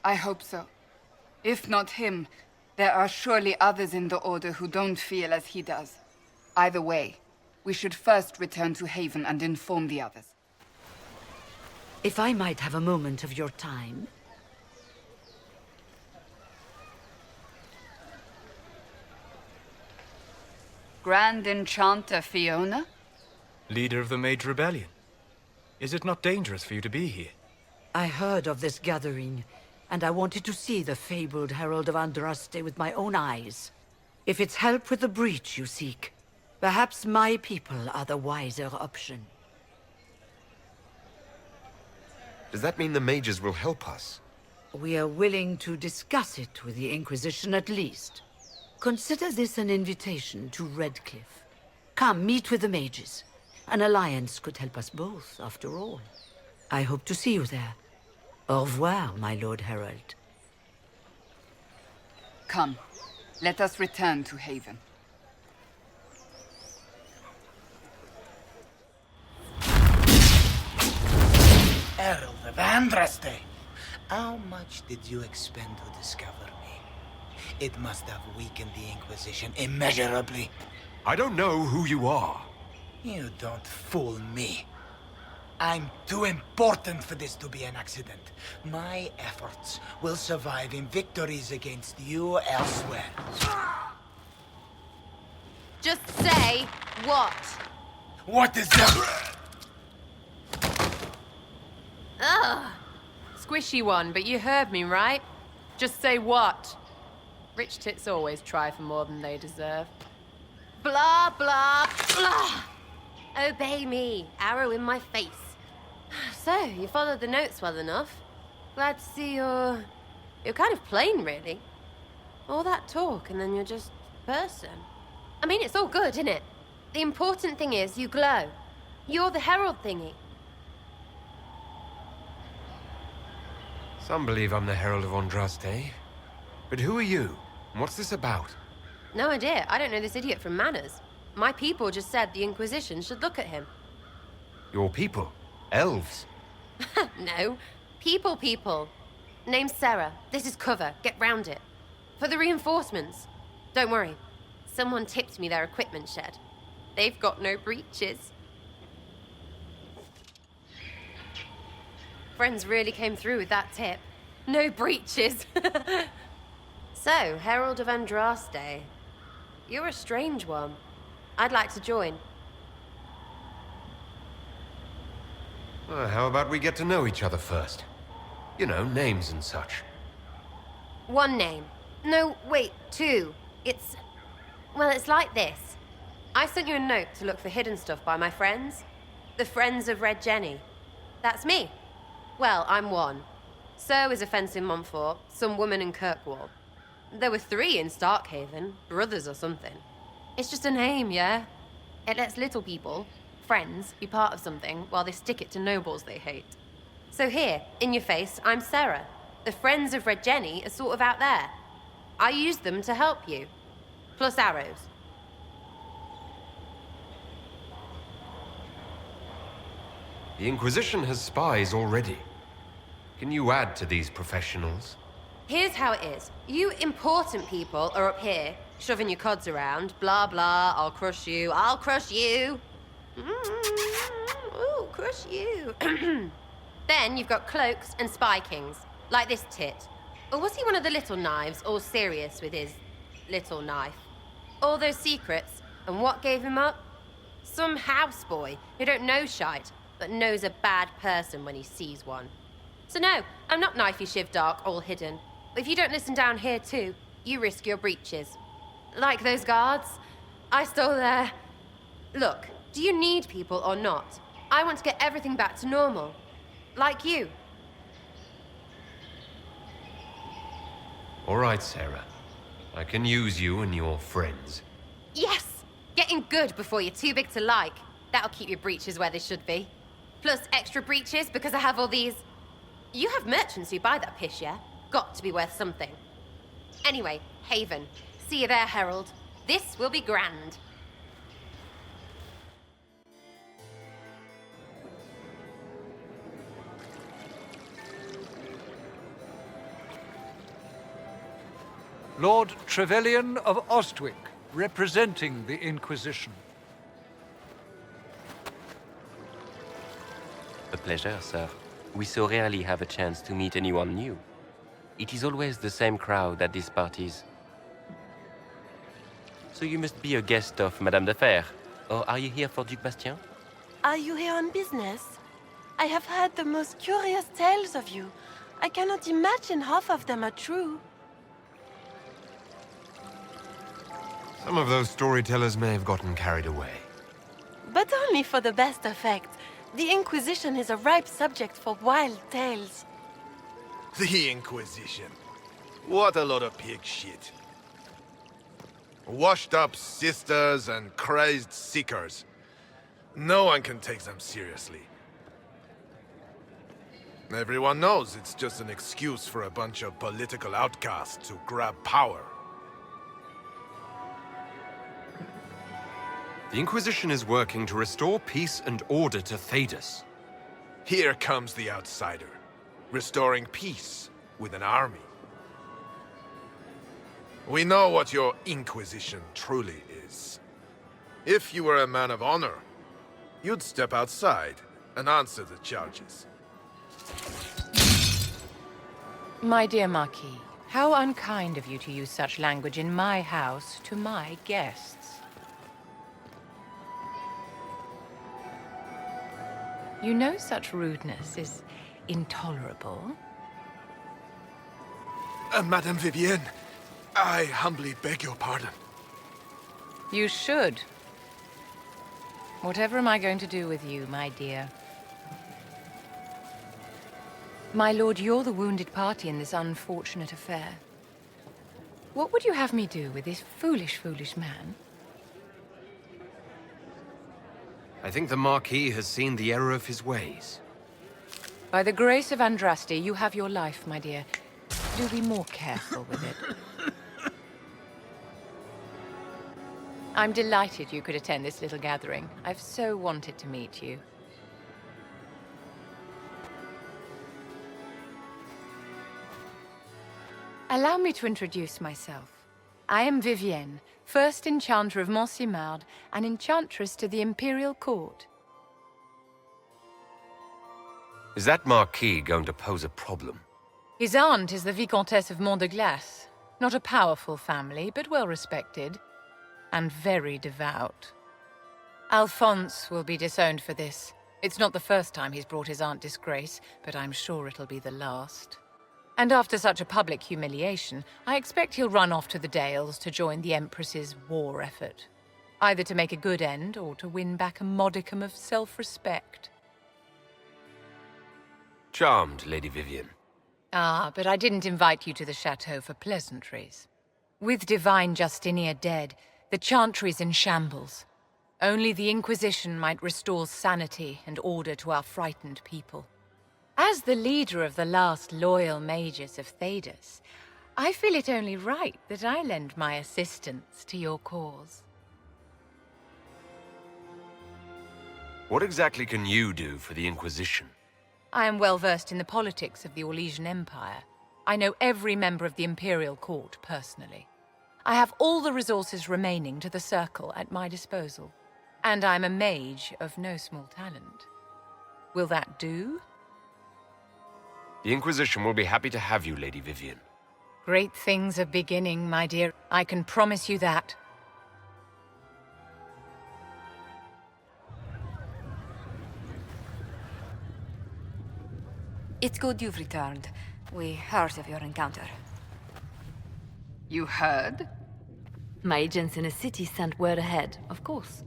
I hope so. If not him, there are surely others in the Order who don't feel as he does. Either way, we should first return to Haven and inform the others. If I might have a moment of your time. Grand Enchanter Fiona? Leader of the Mage Rebellion. Is it not dangerous for you to be here? I heard of this gathering, and I wanted to see the fabled Herald of Andraste with my own eyes. If it's help with the breach you seek, perhaps my people are the wiser option. Does that mean the mages will help us? We are willing to discuss it with the Inquisition at least. Consider this an invitation to Redcliffe. Come, meet with the mages. An alliance could help us both, after all. I hope to see you there. Au revoir, my Lord Herald. Come, let us return to Haven. Herald of Andraste, how much did you expend to discover me? It must have weakened the Inquisition immeasurably. I don't know who you are. You don't fool me. I'm too important for this to be an accident. My efforts will survive in victories against you elsewhere. Just say what? What is that? Ugh. Squishy one, but you heard me, right? Just say what? Rich tits always try for more than they deserve. Blah, blah, blah. Obey me. Arrow in my face. So, you followed the notes well enough. Glad to see you're kind of plain, really. All that talk, and then you're just a person. I mean, it's all good, isn't it? The important thing is you glow. You're the herald thingy. Some believe I'm the Herald of Andraste. But who are you? And what's this about? No idea. I don't know this idiot from Manners. My people just said the Inquisition should look at him. Your people? Elves? No. People. Name's Sarah. This is cover. Get round it. For the reinforcements. Don't worry. Someone tipped me their equipment shed. They've got no breaches. Friends really came through with that tip. No breaches. So, Herald of Andraste. You're a strange one. I'd like to join. Well, how about we get to know each other first? You know, names and such. One name. No, wait, two. Well, it's like this. I sent you a note to look for hidden stuff by my friends. The Friends of Red Jenny. That's me. Well, I'm one. So is a fence in Montfort, some woman in Kirkwall. There were 3 in Starkhaven, brothers or something. It's just a name, yeah? It lets little people, friends, be part of something while they stick it to nobles they hate. So here, in your face, I'm Sarah. The Friends of Red Jenny are sort of out there. I use them to help you. Plus arrows. The Inquisition has spies already. Can you add to these professionals? Here's how it is. You important people are up here, shoving your cods around. Blah, blah, I'll crush you. Ooh, crush you. Then you've got cloaks and spy kings, like this tit. Or was he one of the little knives, all serious with his little knife? All those secrets, and what gave him up? Some houseboy who don't know shite, but knows a bad person when he sees one. So no, I'm not knifey shiv dark, all hidden. But if you don't listen down here too, you risk your breeches. Like those guards, I stole their... Look, do you need people or not? I want to get everything back to normal. Like you. All right, Sarah. I can use you and your friends. Yes! Getting good before you're too big to like. That'll keep your breeches where they should be. Plus extra breeches because I have all these... You have merchants who buy that piss, yeah? Got to be worth something. Anyway, Haven. See you there, Herald. This will be grand. Lord Trevelyan of Ostwick, representing the Inquisition. A pleasure, sir. We so rarely have a chance to meet anyone new. It is always the same crowd at these parties. So you must be a guest of Madame de Fer, or are you here for Duc Bastien? Are you here on business? I have heard the most curious tales of you. I cannot imagine half of them are true. Some of those storytellers may have gotten carried away. But only for the best effect. The Inquisition is a ripe subject for wild tales. The Inquisition. What a lot of pig shit. Washed-up sisters and crazed seekers. No one can take them seriously. Everyone knows it's just an excuse for a bunch of political outcasts to grab power. The Inquisition is working to restore peace and order to Thedas. Here comes the outsider, restoring peace with an army. We know what your Inquisition truly is. If you were a man of honor, you'd step outside and answer the charges. My dear Marquis, how unkind of you to use such language in my house to my guests. You know such rudeness is intolerable. Madame Vivienne, I humbly beg your pardon. You should. Whatever am I going to do with you, my dear? My lord, you're the wounded party in this unfortunate affair. What would you have me do with this foolish, foolish man? I think the Marquis has seen the error of his ways. By the grace of Andraste, you have your life, my dear. Do be more careful with it. I'm delighted you could attend this little gathering. I've so wanted to meet you. Allow me to introduce myself. I am Vivienne, first Enchanter of Montsimard and Enchantress to the Imperial Court. Is that Marquis going to pose a problem? His aunt is the Vicomtesse of Mont de Glace. Not a powerful family, but well respected. And very devout. Alphonse will be disowned for this. It's not the first time he's brought his aunt disgrace, but I'm sure it'll be the last. And after such a public humiliation, I expect he'll run off to the Dales to join the Empress's war effort. Either to make a good end, or to win back a modicum of self-respect. Charmed, Lady Vivienne. Ah, but I didn't invite you to the chateau for pleasantries. With Divine Justinia dead, the Chantry's in shambles. Only the Inquisition might restore sanity and order to our frightened people. As the leader of the last loyal mages of Thedas, I feel it only right that I lend my assistance to your cause. What exactly can you do for the Inquisition? I am well versed in the politics of the Orlesian Empire. I know every member of the Imperial Court personally. I have all the resources remaining to the Circle at my disposal. And I'm a mage of no small talent. Will that do? The Inquisition will be happy to have you, Lady Vivienne. Great things are beginning, my dear. I can promise you that. It's good you've returned. We heard of your encounter. You heard? My agents in the city sent word ahead, of course.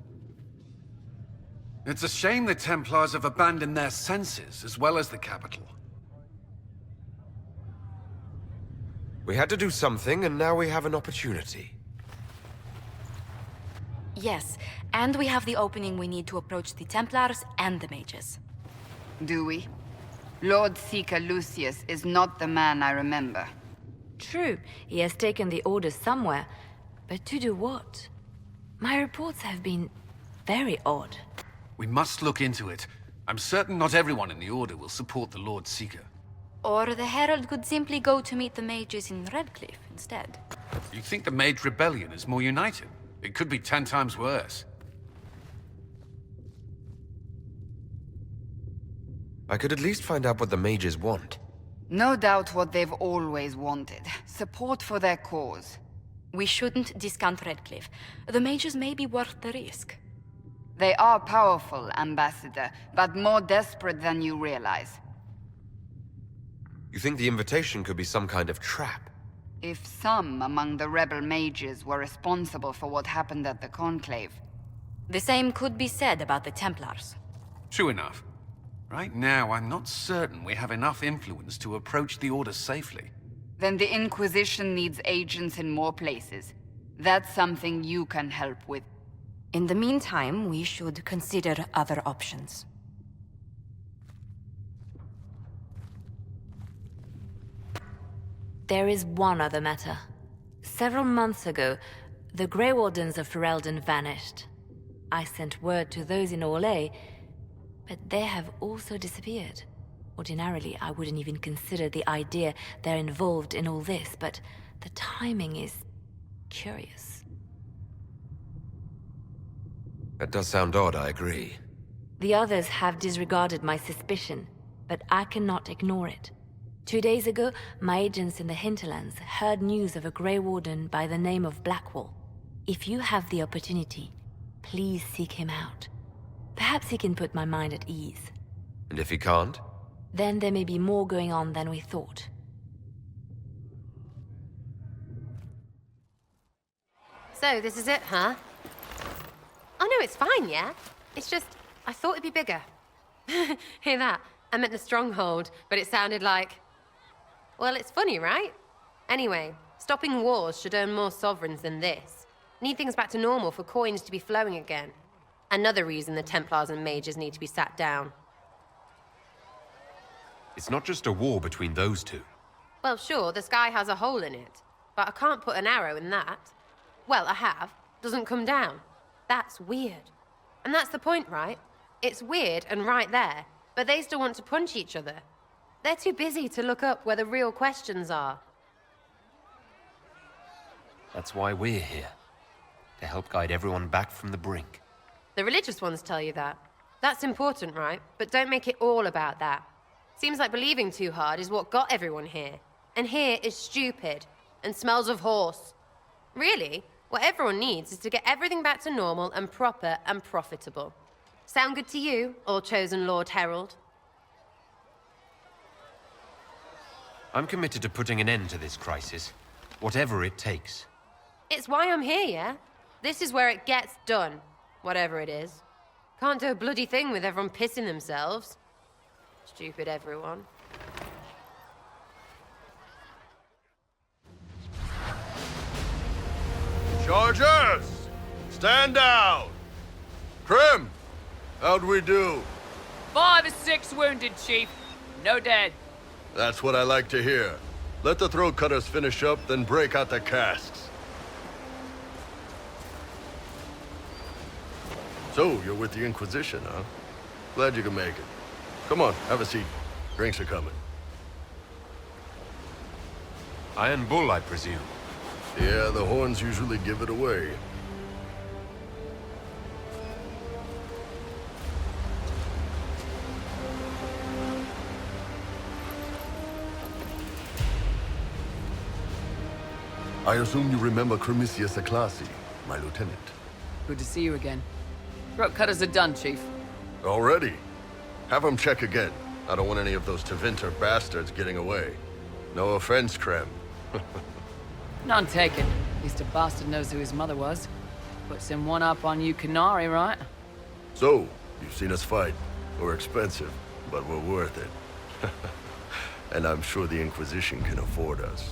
It's a shame the Templars have abandoned their senses, as well as the capital. We had to do something, and now we have an opportunity. Yes, and we have the opening we need to approach the Templars and the mages. Do we? Lord Seeker Lucius is not the man I remember. True, he has taken the orders somewhere, but to do what? My reports have been very odd. We must look into it. I'm certain not everyone in the Order will support the Lord Seeker. Or the Herald could simply go to meet the mages in Redcliffe instead. You think the Mage Rebellion is more united? It could be 10 times worse. I could at least find out what the mages want. No doubt what they've always wanted. Support for their cause. We shouldn't discount Redcliffe. The mages may be worth the risk. They are powerful, Ambassador, but more desperate than you realize. You think the invitation could be some kind of trap? If some among the rebel mages were responsible for what happened at the Conclave. The same could be said about the Templars. True enough. Right now, I'm not certain we have enough influence to approach the Order safely. Then the Inquisition needs agents in more places. That's something you can help with. In the meantime, we should consider other options. There is one other matter. Several months ago, the Grey Wardens of Ferelden vanished. I sent word to those in Orlais, but they have also disappeared. Ordinarily, I wouldn't even consider the idea they're involved in all this, but the timing is curious. That does sound odd, I agree. The others have disregarded my suspicion, but I cannot ignore it. 2 days ago, my agents in the hinterlands heard news of a Grey Warden by the name of Blackwall. If you have the opportunity, please seek him out. Perhaps he can put my mind at ease. And if he can't? Then there may be more going on than we thought. So, this is it, huh? Oh no, it's fine, yeah? It's just, I thought it'd be bigger. Hear that? I meant the stronghold, but it sounded like... Well, it's funny, right? Anyway, stopping wars should earn more sovereigns than this. Need things back to normal for coins to be flowing again. Another reason the Templars and mages need to be sat down. It's not just a war between those two. Well, sure, the sky has a hole in it, but I can't put an arrow in that. Well, I have. Doesn't come down. That's weird. And that's the point, right? It's weird and right there, but they still want to punch each other. They're too busy to look up where the real questions are. That's why we're here. To help guide everyone back from the brink. The religious ones tell you that. That's important, right? But don't make it all about that. Seems like believing too hard is what got everyone here. And here is stupid and smells of horse. Really, what everyone needs is to get everything back to normal and proper and profitable. Sound good to you, all-chosen Lord Herald? I'm committed to putting an end to this crisis, whatever it takes. It's why I'm here, yeah? This is where it gets done, whatever it is. Can't do a bloody thing with everyone pissing themselves. Stupid everyone. Chargers! Stand down! Krim! How'd we do? 5 or 6 wounded, Chief. No dead. That's what I like to hear. Let the throat cutters finish up, then break out the casks. So, you're with the Inquisition, huh? Glad you can make it. Come on, have a seat. Drinks are coming. Iron Bull, I presume. Yeah, the horns usually give it away. I assume you remember Cremisius Aclassi, my lieutenant. Good to see you again. Throat cutters are done, Chief. Already? Have them check again. I don't want any of those Tevinter bastards getting away. No offense, Krem. None taken. At least a bastard knows who his mother was. Puts him one up on you Canary, right? So, you've seen us fight. We're expensive, but we're worth it. And I'm sure the Inquisition can afford us.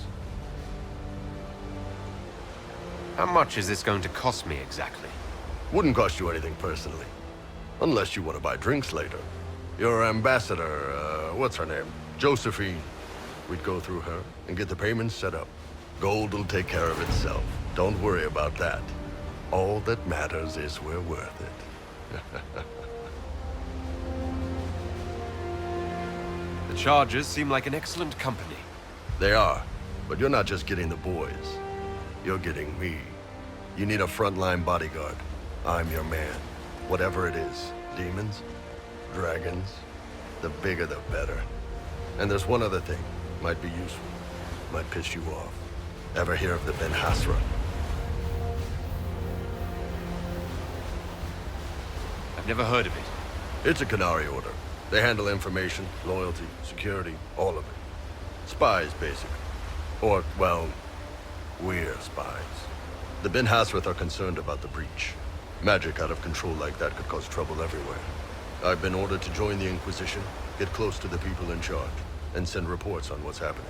How much is this going to cost me exactly? Wouldn't cost you anything personally. Unless you want to buy drinks later. Your ambassador, what's her name? Josephine. We'd go through her and get the payments set up. Gold will take care of itself. Don't worry about that. All that matters is we're worth it. The Chargers seem like an excellent company. They are, but you're not just getting the boys. You're getting me. You need a frontline bodyguard. I'm your man. Whatever it is. Demons, dragons, The bigger the better. And there's one other thing. Might be useful. Might piss you off. Ever hear of the Ben Hasra? I've never heard of it. It's a Canary order. They handle information, loyalty, security, all of it. Spies, basically. Or, well, we're spies. The Ben Hasrath are concerned about the breach. Magic out of control like that could cause trouble everywhere. I've been ordered to join the Inquisition, get close to the people in charge, and send reports on what's happening.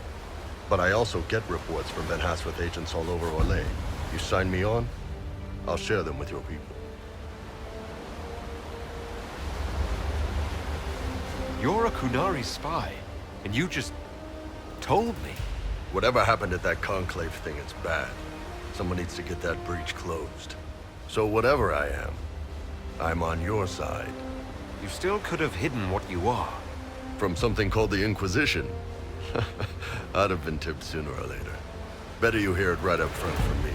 But I also get reports from Ben Hasrath agents all over Orlais. You sign me on, I'll share them with your people. You're a Kunari spy, and you just told me. Whatever happened at that conclave thing, it's bad. Someone needs to get that breach closed. So whatever I am, I'm on your side. You still could have hidden what you are. From something called the Inquisition? I'd have been tipped sooner or later. Better you hear it right up front from me.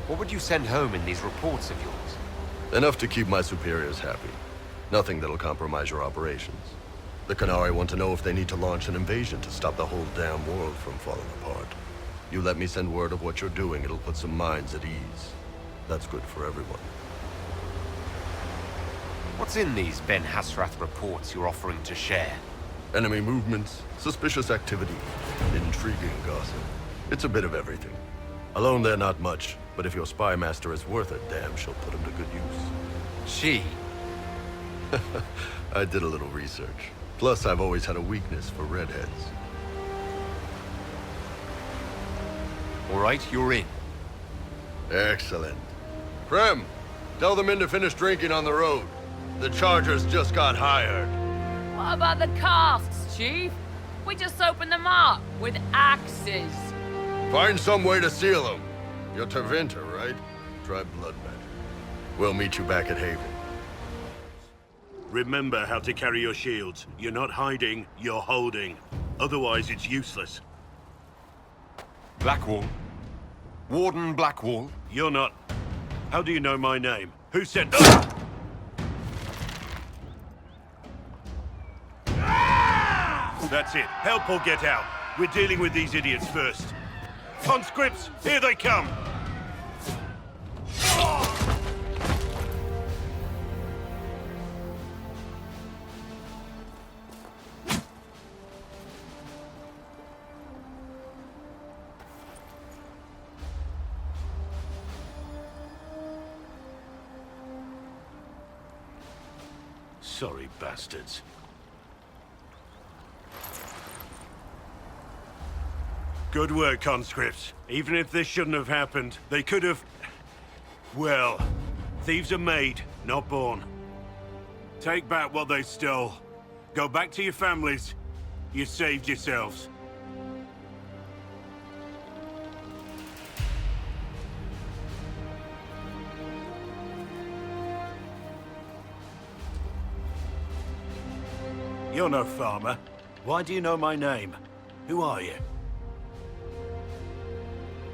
What would you send home in these reports of yours? Enough to keep my superiors happy. Nothing that'll compromise your operations. The Canary want to know if they need to launch an invasion to stop the whole damn world from falling apart. You let me send word of what you're doing, it'll put some minds at ease. That's good for everyone. What's in these Ben Hasrath reports you're offering to share? Enemy movements, suspicious activity, intriguing gossip. It's a bit of everything. Alone they're not much, but if your spy master is worth a damn, she'll put him to good use. She? I did a little research. Plus, I've always had a weakness for redheads. All right, you're in. Excellent. Prem, tell the men to finish drinking on the road. The Chargers just got hired. What about the casks, Chief? We just opened them up with axes. Find some way to seal them. You're Tevinter, right? Try blood magic. We'll meet you back at Haven. Remember how to carry your shields. You're not hiding, you're holding. Otherwise, it's useless. Blackwall. Warden Blackwall. You're not. How do you know my name? Who sent... That's it. Help or get out. We're dealing with these idiots first. Conscripts, here they come! Sorry, bastards. Good work, conscripts. Even if this shouldn't have happened, they could have... Well, thieves are made, not born. Take back what they stole. Go back to your families. You saved yourselves. You're no farmer. Why do you know my name? Who are you?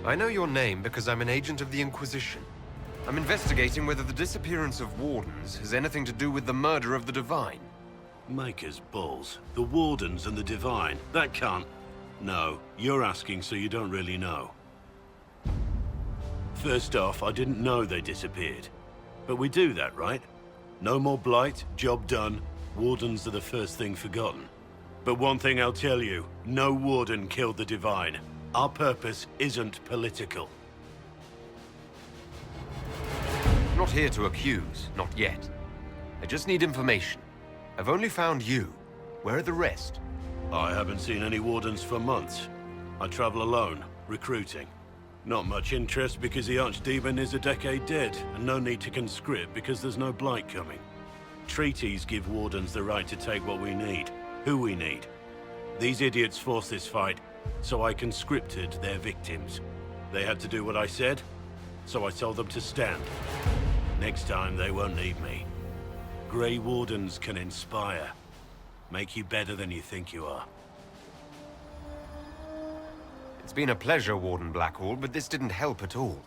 I know your name because I'm an agent of the Inquisition. I'm investigating whether the disappearance of Wardens has anything to do with the murder of the Divine. Maker's balls. The Wardens and the Divine. That can't... No, you're asking so you don't really know. First off, I didn't know they disappeared. But we do that, right? No more blight, job done. Wardens are the first thing forgotten. But one thing I'll tell you, no Warden killed the Divine. Our purpose isn't political. Not here to accuse, not yet. I just need information. I've only found you. Where are the rest? I haven't seen any Wardens for months. I travel alone, recruiting. Not much interest because the Archdemon is a decade dead, and no need to conscript because there's no blight coming. Treaties give Wardens the right to take what we need, who we need. These idiots forced this fight, so I conscripted their victims. They had to do what I said, so I told them to stand. Next time, they won't need me. Grey Wardens can inspire. Make you better than you think you are. It's been a pleasure, Warden Blackwall, but this didn't help at all.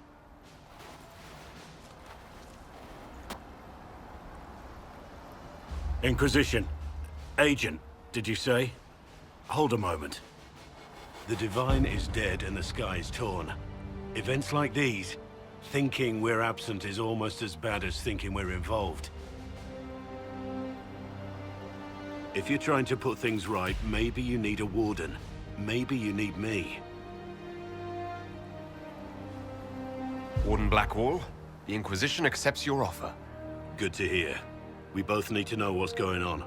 Inquisition. Agent, did you say? Hold a moment. The Divine is dead and the sky is torn. Events like these, thinking we're absent is almost as bad as thinking we're involved. If you're trying to put things right, maybe you need a warden. Maybe you need me. Warden Blackwall, the Inquisition accepts your offer. Good to hear. We both need to know what's going on.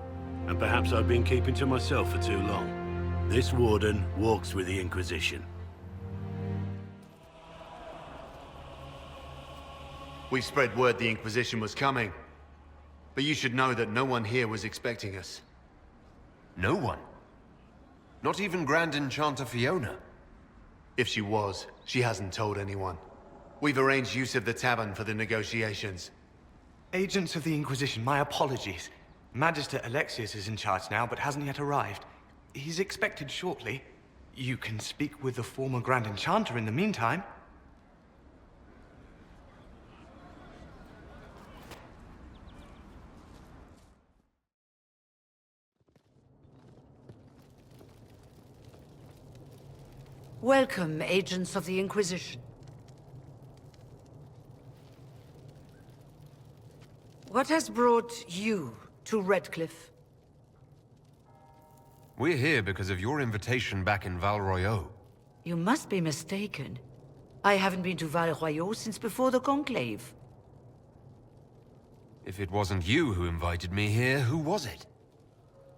And perhaps I've been keeping to myself for too long. This warden walks with the Inquisition. We spread word the Inquisition was coming. But you should know that no one here was expecting us. No one? Not even Grand Enchanter Fiona? If she was, she hasn't told anyone. We've arranged use of the tavern for the negotiations. Agents of the Inquisition, my apologies. Magister Alexius is in charge now, but hasn't yet arrived. He's expected shortly. You can speak with the former Grand Enchanter in the meantime. Welcome, agents of the Inquisition. What has brought you to Redcliffe? We're here because of your invitation back in Val Royeaux. You must be mistaken. I haven't been to Val Royeaux since before the Conclave. If it wasn't you who invited me here, who was it?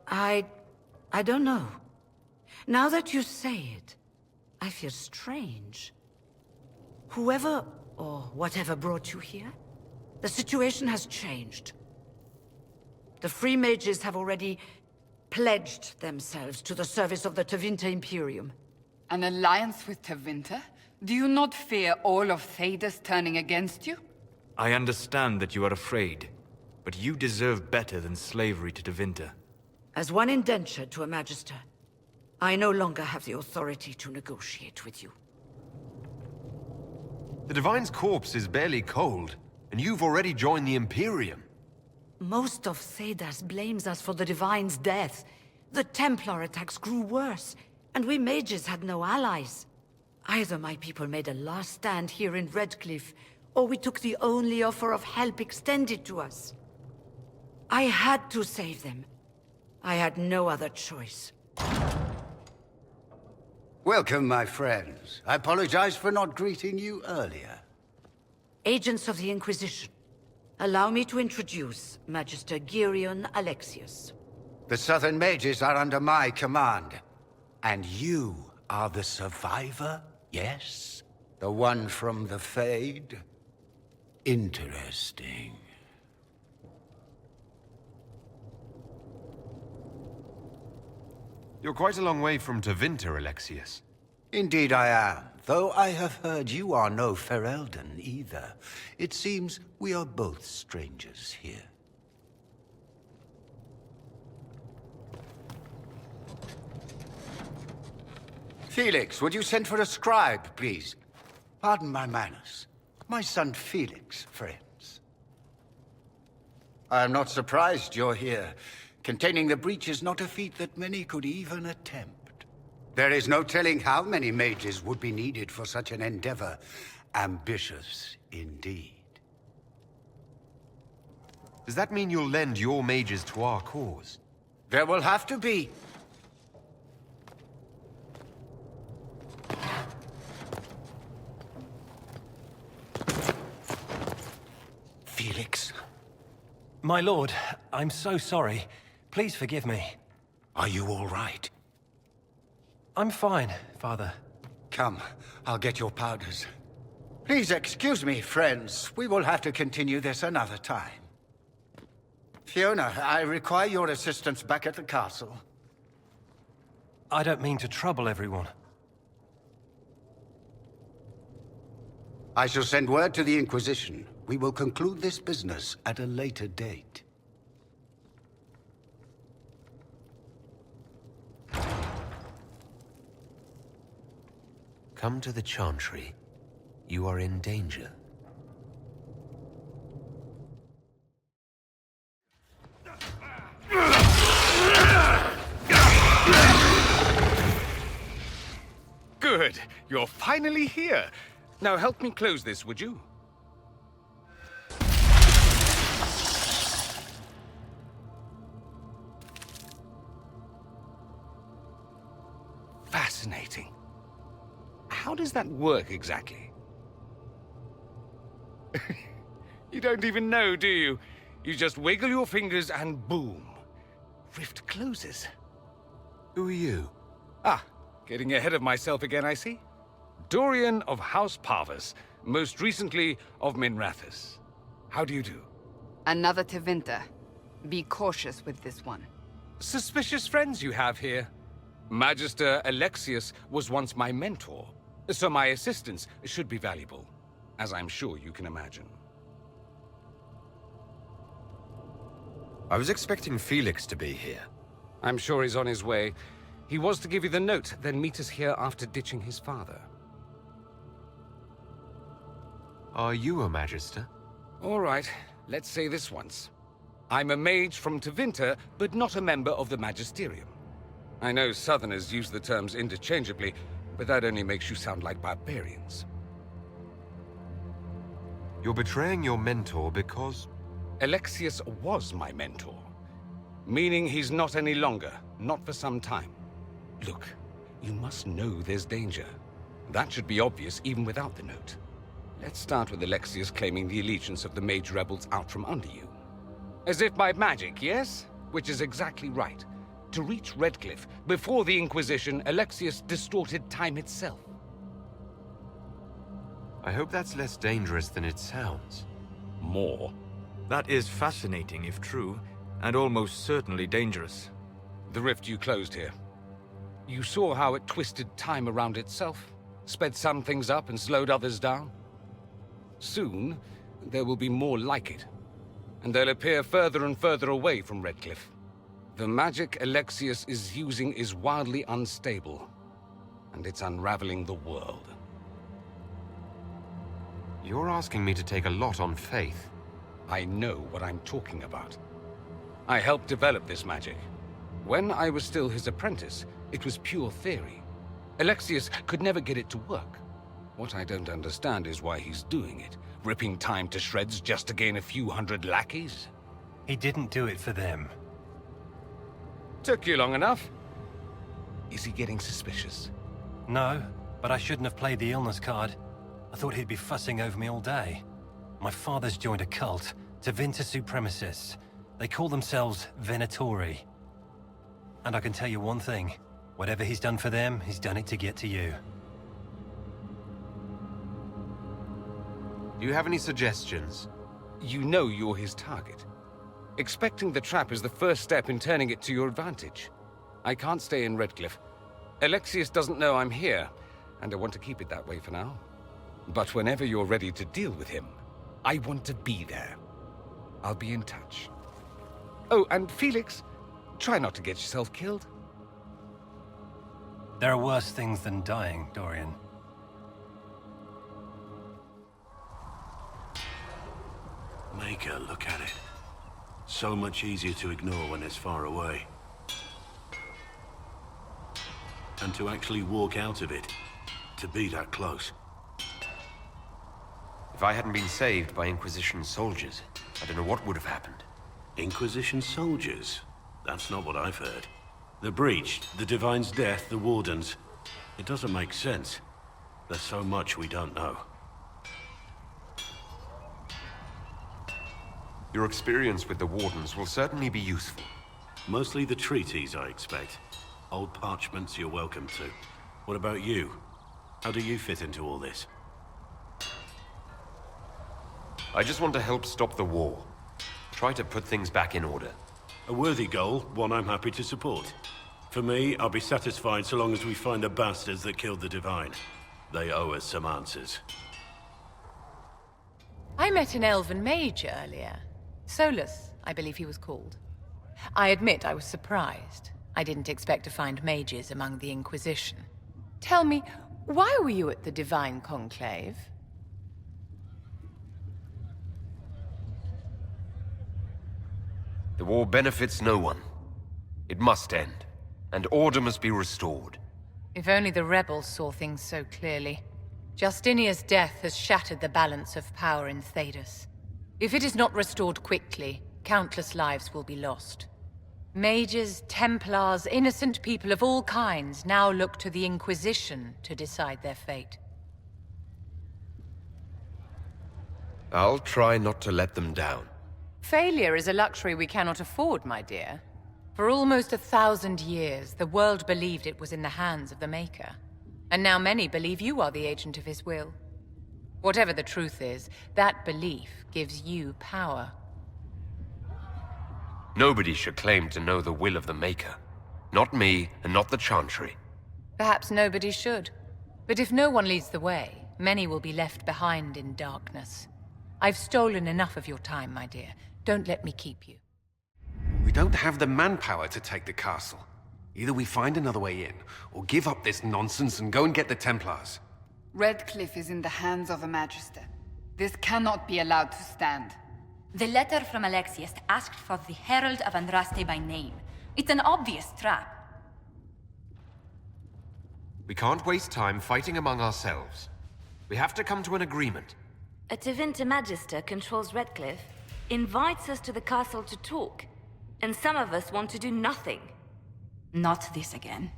I don't know. Now that you say it, I feel strange. Whoever or whatever brought you here, the situation has changed. The Free Mages have already pledged themselves to the service of the Tevinter Imperium. An alliance with Tevinter? Do you not fear all of Thedas turning against you? I understand that you are afraid, but you deserve better than slavery to Tevinter. As one indentured to a Magister, I no longer have the authority to negotiate with you. The Divine's corpse is barely cold, and you've already joined the Imperium. Most of Thedas blames us for the Divine's death. The Templar attacks grew worse, and we mages had no allies. Either my people made a last stand here in Redcliffe, or we took the only offer of help extended to us. I had to save them. I had no other choice. Welcome, my friends. I apologize for not greeting you earlier. Agents of the Inquisition, allow me to introduce Magister Dorian Alexius. The Southern Mages are under my command. And you are the survivor, yes? The one from the Fade? Interesting. You're quite a long way from Tevinter, Alexius. Indeed I am, though I have heard you are no Ferelden either. It seems we are both strangers here. Felix, would you send for a scribe, please? Pardon my manners. My son Felix, friends. I am not surprised you're here. Containing the breach is not a feat that many could even attempt. There is no telling how many mages would be needed for such an endeavor. Ambitious, indeed. Does that mean you'll lend your mages to our cause? There will have to be. Felix? My lord, I'm so sorry. Please forgive me. Are you all right? I'm fine, Father. Come, I'll get your powders. Please excuse me, friends. We will have to continue this another time. Fiona, I require your assistance back at the castle. I don't mean to trouble everyone. I shall send word to the Inquisition. We will conclude this business at a later date. Come to the Chantry. You are in danger. Good. You're finally here. Now help me close this, would you? Fascinating. How does that work exactly? You don't even know, do you? You just wiggle your fingers and boom. Rift closes. Who are you? Ah, getting ahead of myself again, I see. Dorian of House Parvus, most recently of Minrathous. How do you do? Another Tevinter. Be cautious with this one. Suspicious friends you have here. Magister Alexius was once my mentor, so my assistance should be valuable, as I'm sure you can imagine. I was expecting Felix to be here. I'm sure he's on his way. He was to give you the note, then meet us here after ditching his father. Are you a Magister? All right, let's say this once. I'm a mage from Tevinter, but not a member of the Magisterium. I know Southerners use the terms interchangeably, but that only makes you sound like barbarians. You're betraying your mentor because... Alexius was my mentor. Meaning he's not any longer, not for some time. Look, you must know there's danger. That should be obvious even without the note. Let's start with Alexius claiming the allegiance of the mage rebels out from under you. As if by magic, yes? Which is exactly right. To reach Redcliffe, before the Inquisition, Alexius distorted time itself. I hope that's less dangerous than it sounds. More? That is fascinating if true, and almost certainly dangerous. The rift you closed here. You saw how it twisted time around itself, sped some things up and slowed others down. Soon, there will be more like it, and they'll appear further and further away from Redcliffe. The magic Alexius is using is wildly unstable, and it's unraveling the world. You're asking me to take a lot on faith. I know what I'm talking about. I helped develop this magic. When I was still his apprentice, it was pure theory. Alexius could never get it to work. What I don't understand is why he's doing it, ripping time to shreds just to gain a few hundred lackeys. He didn't do it for them. Took you long enough. Is he getting suspicious? No, but I shouldn't have played the illness card. I thought he'd be fussing over me all day. My father's joined a cult, Tevinter Supremacists. They call themselves Venatori. And I can tell you one thing. Whatever he's done for them, he's done it to get to you. Do you have any suggestions? You know you're his target. Expecting the trap is the first step in turning it to your advantage. I can't stay in Redcliffe. Alexius doesn't know I'm here, and I want to keep it that way for now. But whenever you're ready to deal with him, I want to be there. I'll be in touch. Oh, and Felix, try not to get yourself killed. There are worse things than dying, Dorian. Maker, look at it. So much easier to ignore when it's far away. And to actually walk out of it, to be that close. If I hadn't been saved by Inquisition soldiers, I don't know what would have happened. Inquisition soldiers? That's not what I've heard. The Breach, the Divine's Death, the Wardens. It doesn't make sense. There's so much we don't know. Your experience with the Wardens will certainly be useful. Mostly the treaties, I expect. Old parchments you're welcome to. What about you? How do you fit into all this? I just want to help stop the war. Try to put things back in order. A worthy goal, one I'm happy to support. For me, I'll be satisfied so long as we find the bastards that killed the Divine. They owe us some answers. I met an elven mage earlier. Solus, I believe he was called. I admit I was surprised. I didn't expect to find mages among the Inquisition. Tell me, why were you at the Divine Conclave? The war benefits no one. It must end, and order must be restored. If only the rebels saw things so clearly. Justinia's death has shattered the balance of power in Thedas. If it is not restored quickly, countless lives will be lost. Mages, Templars, innocent people of all kinds now look to the Inquisition to decide their fate. I'll try not to let them down. Failure is a luxury we cannot afford, my dear. For almost 1,000 years, the world believed it was in the hands of the Maker. And now many believe you are the agent of his will. Whatever the truth is, that belief gives you power. Nobody should claim to know the will of the Maker. Not me, and not the Chantry. Perhaps nobody should. But if no one leads the way, many will be left behind in darkness. I've stolen enough of your time, my dear. Don't let me keep you. We don't have the manpower to take the castle. Either we find another way in, or give up this nonsense and go and get the Templars. Redcliffe is in the hands of a Magister. This cannot be allowed to stand. The letter from Alexius asked for the Herald of Andraste by name. It's an obvious trap. We can't waste time fighting among ourselves. We have to come to an agreement. A Tevinter Magister controls Redcliffe, invites us to the castle to talk, and some of us want to do nothing. Not this again.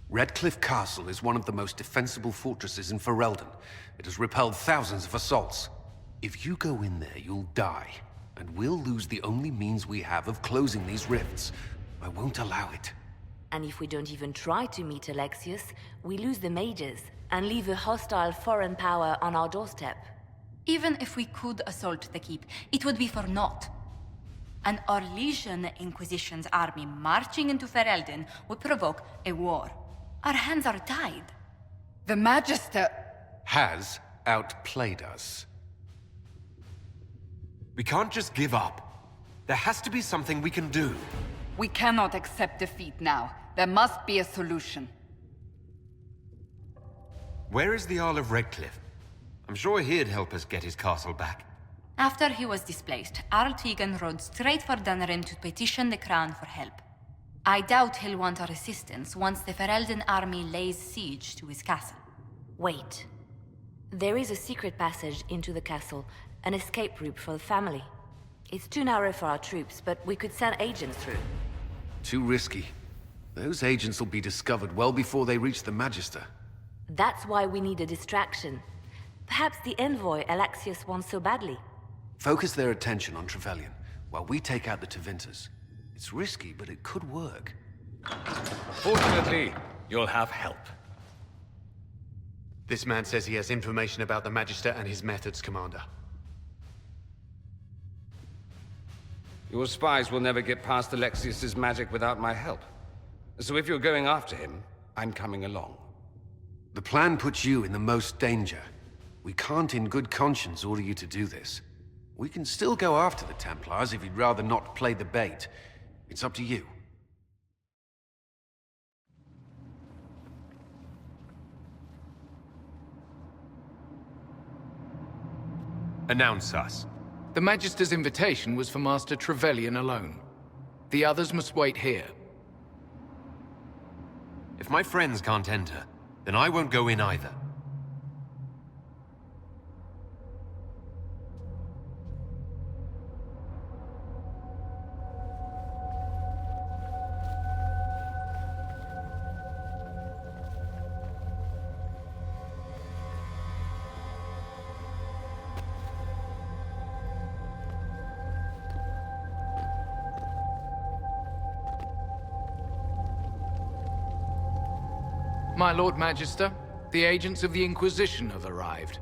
Redcliffe Castle is one of the most defensible fortresses in Ferelden. It has repelled thousands of assaults. If you go in there, you'll die, and we'll lose the only means we have of closing these rifts. I won't allow it. And if we don't even try to meet Alexius, we lose the mages, and leave a hostile foreign power on our doorstep. Even if we could assault the keep, it would be for naught. An Orlesian Inquisition's army marching into Ferelden would provoke a war. Our hands are tied. The Magister has outplayed us. We can't just give up. There has to be something we can do. We cannot accept defeat now. There must be a solution. Where is the Jarl of Redcliffe? I'm sure he'd help us get his castle back. After he was displaced, Arl Tegan rode straight for Dunrim to petition the Crown for help. I doubt he'll want our assistance once the Ferelden army lays siege to his castle. Wait. There is a secret passage into the castle, an escape route for the family. It's too narrow for our troops, but we could send agents through. Too risky. Those agents will be discovered well before they reach the Magister. That's why we need a distraction. Perhaps the envoy Alexius wants so badly. Focus their attention on Trevelyan, while we take out the Tevinters. It's risky, but it could work. Fortunately, you'll have help. This man says he has information about the Magister and his methods, Commander. Your spies will never get past Alexius's magic without my help. So if you're going after him, I'm coming along. The plan puts you in the most danger. We can't in good conscience order you to do this. We can still go after the Templars if you'd rather not play the bait. It's up to you. Announce us. The Magister's invitation was for Master Trevelyan alone. The others must wait here. If my friends can't enter, then I won't go in either. My Lord Magister, the agents of the Inquisition have arrived.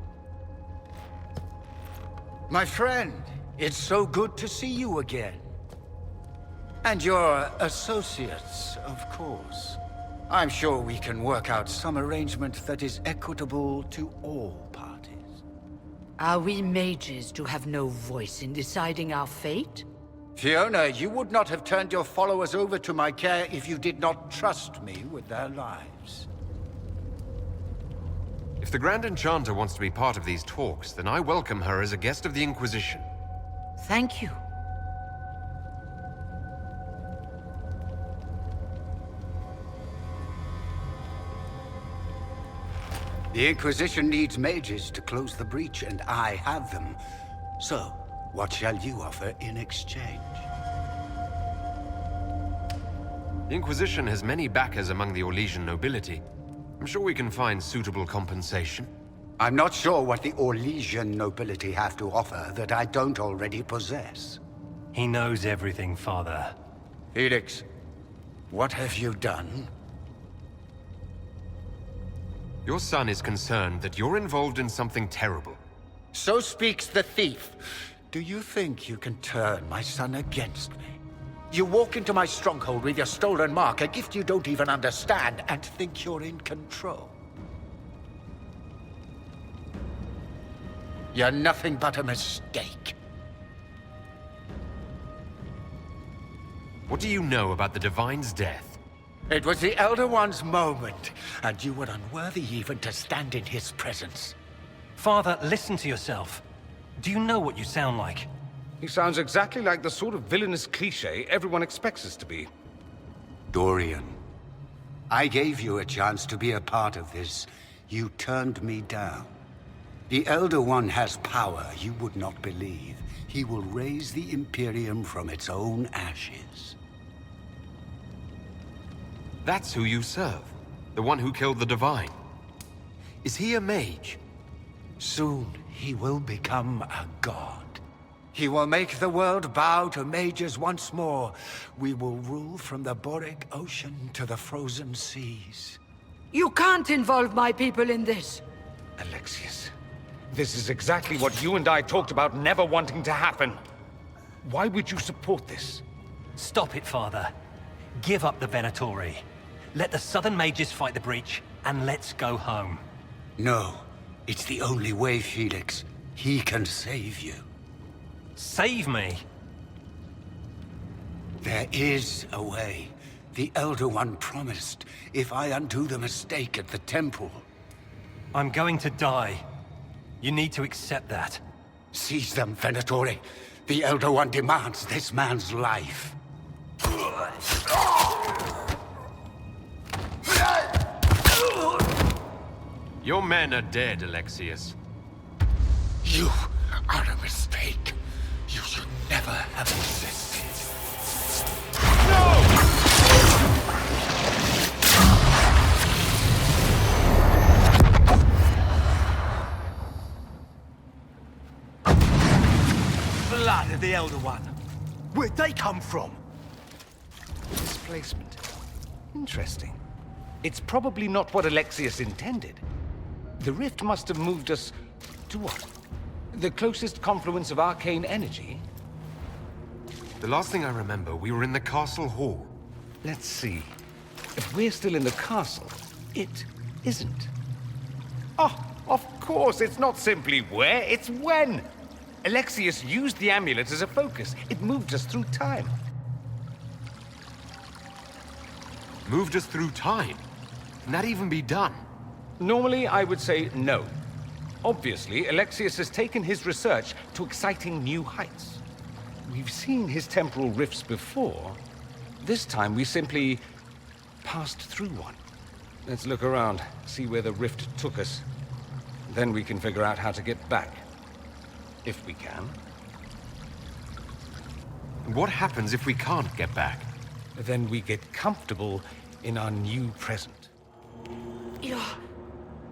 My friend, it's so good to see you again. And your associates, of course. I'm sure we can work out some arrangement that is equitable to all parties. Are we mages to have no voice in deciding our fate? Fiona, you would not have turned your followers over to my care if you did not trust me with their lives. If the Grand Enchanter wants to be part of these talks, then I welcome her as a guest of the Inquisition. Thank you. The Inquisition needs mages to close the breach, and I have them. So, what shall you offer in exchange? The Inquisition has many backers among the Orlesian nobility. I'm sure we can find suitable compensation. I'm not sure what the Orlesian nobility have to offer that I don't already possess. He knows everything, Father. Felix, what have you done? Your son is concerned that you're involved in something terrible. So speaks the thief. Do you think you can turn my son against me? You walk into my stronghold with your stolen mark, a gift you don't even understand, and think you're in control. You're nothing but a mistake. What do you know about the Divine's death? It was the Elder One's moment, and you were unworthy even to stand in his presence. Father, listen to yourself. Do you know what you sound like? He sounds exactly like the sort of villainous cliché everyone expects us to be. Dorian, I gave you a chance to be a part of this. You turned me down. The Elder One has power you would not believe. He will raise the Imperium from its own ashes. That's who you serve. The one who killed the Divine. Is he a mage? Soon, he will become a god. He will make the world bow to mages once more. We will rule from the Boric Ocean to the frozen seas. You can't involve my people in this. Alexius, this is exactly what you and I talked about never wanting to happen. Why would you support this? Stop it, Father. Give up the Venatori. Let the Southern Mages fight the breach, and let's go home. No. It's the only way, Felix. He can save you. Save me? There is a way. The Elder One promised, if I undo the mistake at the temple. I'm going to die. You need to accept that. Seize them, Venatori. The Elder One demands this man's life. Your men are dead, Alexius. You are a mistake. You should never have existed. Blood of the Elder One. Where'd they come from? Displacement. Interesting. It's probably not what Alexius intended. The rift must have moved us to what? The closest confluence of arcane energy? The last thing I remember, we were in the castle hall. Let's see. If we're still in the castle, it isn't. Oh, of course, it's not simply where, it's when! Alexius used the amulet as a focus. It moved us through time. Moved us through time? Can that even be done? Normally, I would say no. Obviously, Alexius has taken his research to exciting new heights. We've seen his temporal rifts before. This time, we simply passed through one. Let's look around, see where the rift took us. Then we can figure out how to get back. If we can. What happens if we can't get back? Then we get comfortable in our new present. You're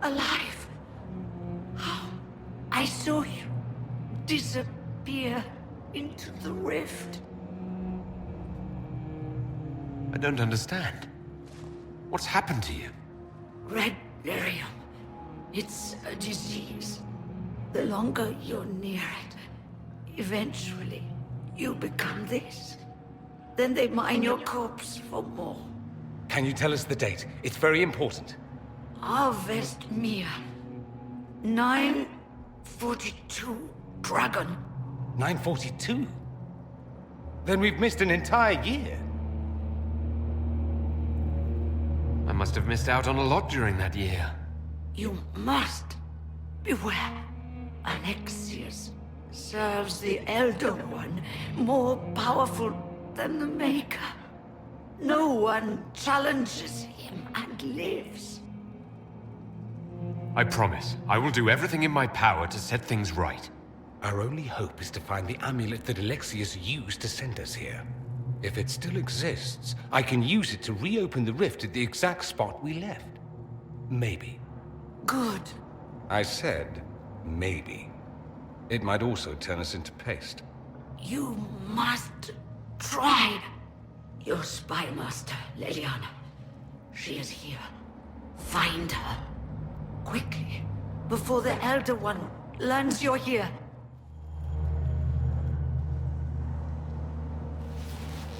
alive. I saw you disappear into the rift. I don't understand. What's happened to you? Red lyrium. It's a disease. The longer you're near it, eventually you become this. Then they mine your corpse for more. Can you tell us the date? It's very important. Harvest Mia. 942 Dragon. 942? Then we've missed an entire year. I must have missed out on a lot during that year. You must beware. Alexius serves the Elder One, more powerful than the Maker. No one challenges him and lives. I promise, I will do everything in my power to set things right. Our only hope is to find the amulet that Alexius used to send us here. If it still exists, I can use it to reopen the rift at the exact spot we left. Maybe. Good. I said, maybe. It might also turn us into paste. You must try. Your spy master, Leliana. She is here. Find her. Quickly. Before the Elder One learns you're here.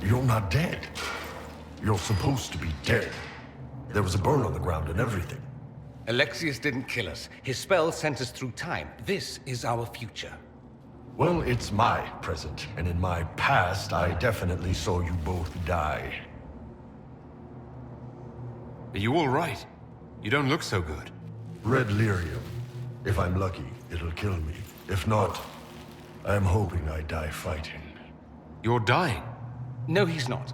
You're not dead. You're supposed to be dead. There was a burn on the ground and everything. Alexius didn't kill us. His spell sent us through time. This is our future. Well, it's my present, and in my past, I definitely saw you both die. Are you all right? You don't look so good. Red lyrium. If I'm lucky, it'll kill me. If not, I'm hoping I die fighting. You're dying? No, he's not.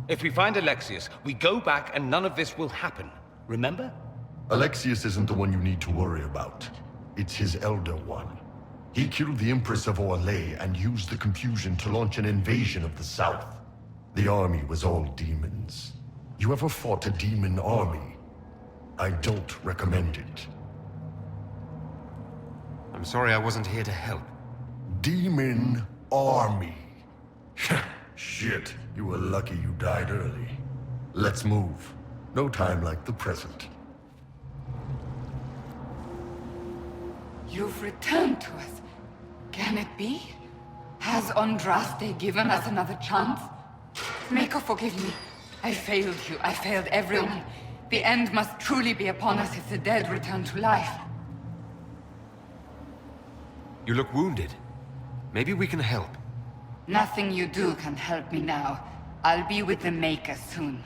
If we find Alexius, we go back and none of this will happen. Remember? Alexius isn't the one you need to worry about. It's his Elder One. He killed the Empress of Orlais and used the confusion to launch an invasion of the South. The army was all demons. You ever fought a demon army? I don't recommend it. I'm sorry I wasn't here to help. Demon army. Shit, you were lucky you died early. Let's move. No time like the present. You've returned to us. Can it be? Has Andraste given us another chance? Mako, forgive me. I failed you. I failed everyone. The end must truly be upon us if the dead return to life. You look wounded. Maybe we can help. Nothing you do can help me now. I'll be with the Maker soon.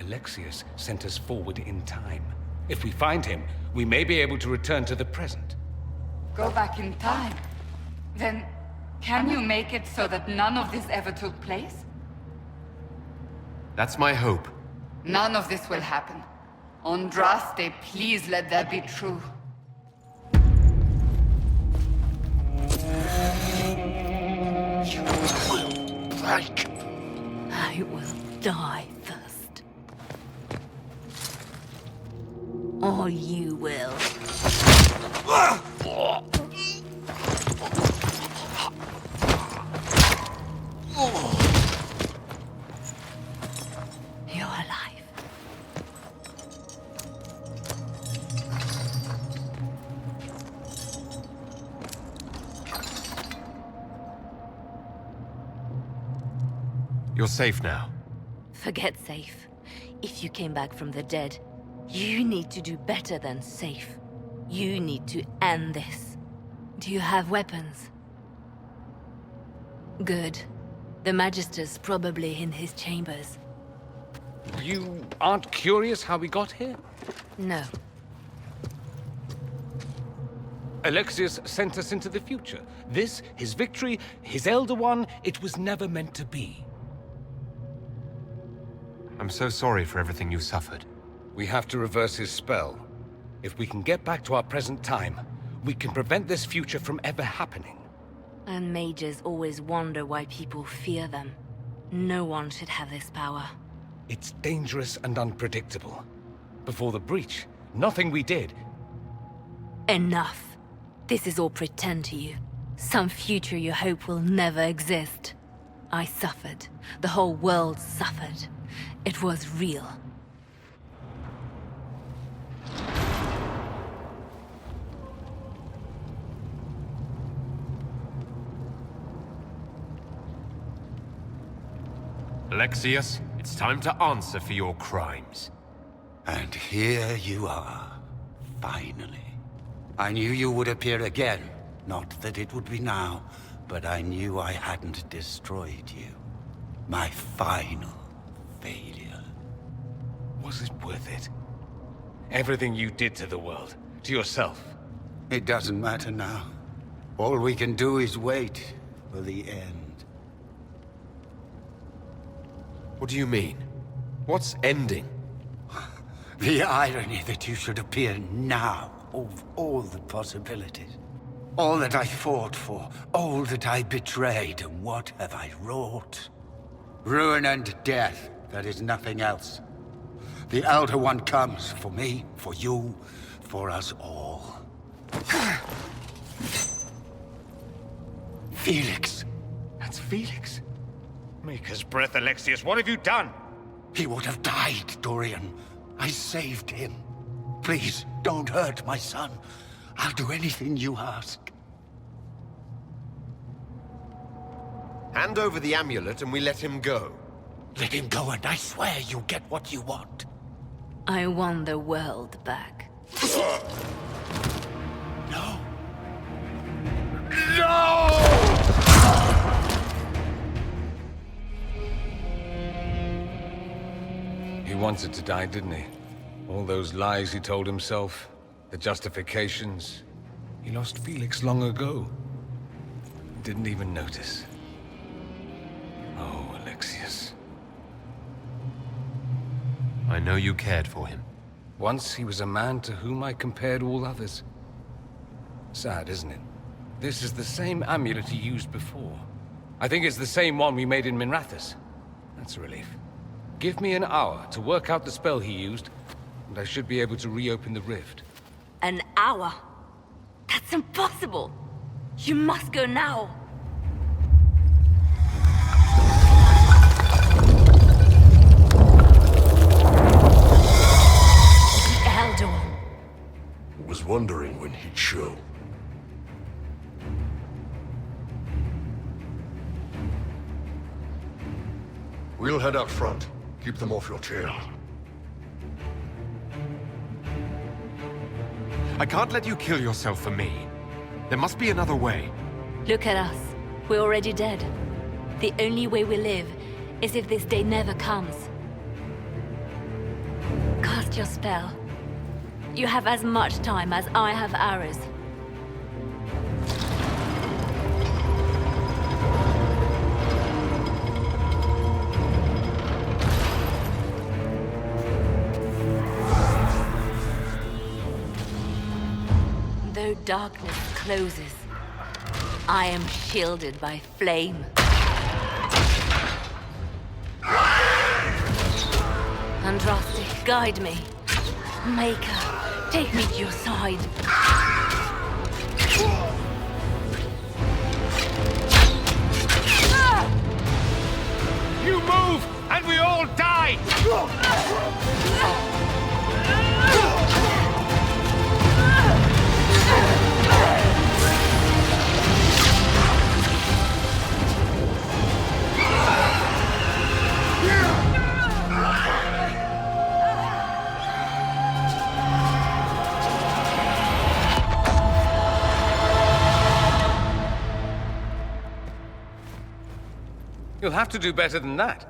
Alexius sent us forward in time. If we find him, we may be able to return to the present. Go back in time? Then, can you make it so that none of this ever took place? That's my hope. None of this will happen. Andraste, please let that be true. You will break. I will die first. Or you will. You're alive. You're safe now. Forget safe. If you came back from the dead, you need to do better than safe. You need to end this. Do you have weapons? Good. The Magister's probably in his chambers. You aren't curious how we got here? No. Alexius sent us into the future. This, his victory, his Elder One, it was never meant to be. I'm so sorry for everything you suffered. We have to reverse his spell. If we can get back to our present time, we can prevent this future from ever happening. And mages always wonder why people fear them. No one should have this power. It's dangerous and unpredictable. Before the breach, nothing we did. Enough. This is all pretend to you. Some future you hope will never exist. I suffered. The whole world suffered. It was real. Alexius, it's time to answer for your crimes. And here you are, finally. I knew you would appear again. Not that it would be now, but I knew I hadn't destroyed you. My final failure. Was it worth it? Everything you did to the world, to yourself. It doesn't matter now. All we can do is wait for the end. What do you mean? What's ending? The irony that you should appear now, of all the possibilities. All that I fought for, all that I betrayed, and what have I wrought? Ruin and death, that is nothing else. The Elder One comes for me, for you, for us all. Felix. That's Felix. Maker's breath, Alexius, what have you done? He would have died, Dorian. I saved him. Please, don't hurt my son. I'll do anything you ask. Hand over the amulet and we let him go. Let him go and I swear you'll get what you want. I want the world back. No! He wanted to die, didn't he? All those lies he told himself, the justifications. He lost Felix long ago. Didn't even notice. Oh, Alexius. I know you cared for him. Once he was a man to whom I compared all others. Sad, isn't it? This is the same amulet he used before. I think it's the same one we made in Minrathous. That's a relief. Give me an hour to work out the spell he used, and I should be able to reopen the rift. An hour? That's impossible! You must go now! The Elder One. Was wondering when he'd show. We'll head out front. Keep them off your tail. I can't let you kill yourself for me. There must be another way. Look at us. We're already dead. The only way we live is if this day never comes. Cast your spell. You have as much time as I have arrows. Though darkness closes, I am shielded by flame. Andraste, guide me. Maker, take me to your side. You move, and we all die! You'll have to do better than that.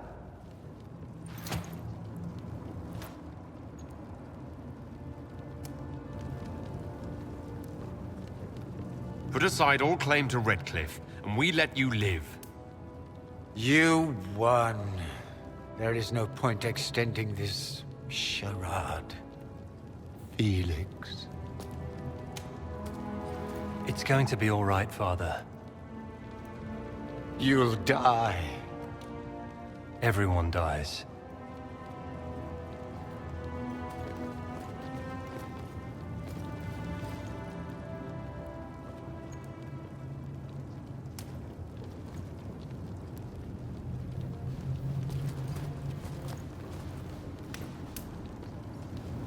Put aside all claim to Redcliffe, and we let you live. You won. There is no point extending this charade. Felix. It's going to be all right, Father. You'll die. Everyone dies.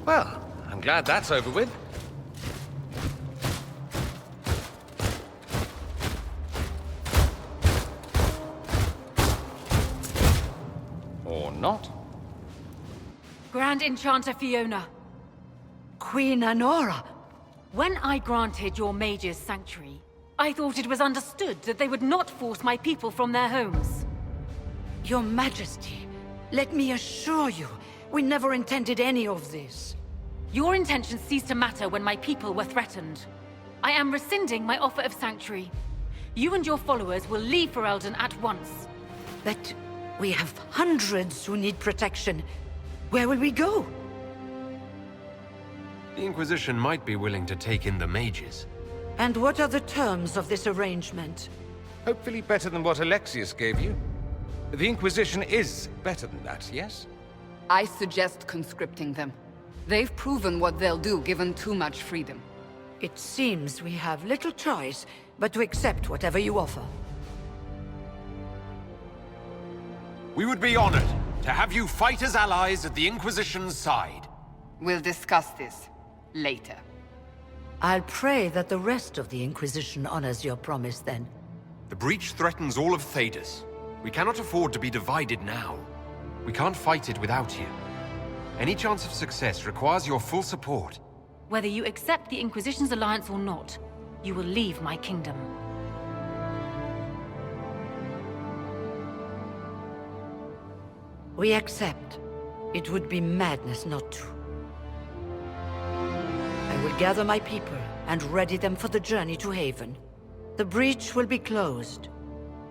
Well, I'm glad that's over with. Or not. Grand Enchanter Fiona. Queen Anora. When I granted your mages sanctuary, I thought it was understood that they would not force my people from their homes. Your Majesty, let me assure you, we never intended any of this. Your intentions ceased to matter when my people were threatened. I am rescinding my offer of sanctuary. You and your followers will leave Ferelden at once. But we have hundreds who need protection. Where will we go? The Inquisition might be willing to take in the mages. And what are the terms of this arrangement? Hopefully better than what Alexius gave you. The Inquisition is better than that, yes? I suggest conscripting them. They've proven what they'll do given too much freedom. It seems we have little choice but to accept whatever you offer. We would be honored to have you fight as allies at the Inquisition's side. We'll discuss this later. I'll pray that the rest of the Inquisition honors your promise then. The breach threatens all of Thedas. We cannot afford to be divided now. We can't fight it without you. Any chance of success requires your full support. Whether you accept the Inquisition's alliance or not, you will leave my kingdom. We accept. It would be madness not to. I will gather my people and ready them for the journey to Haven. The breach will be closed.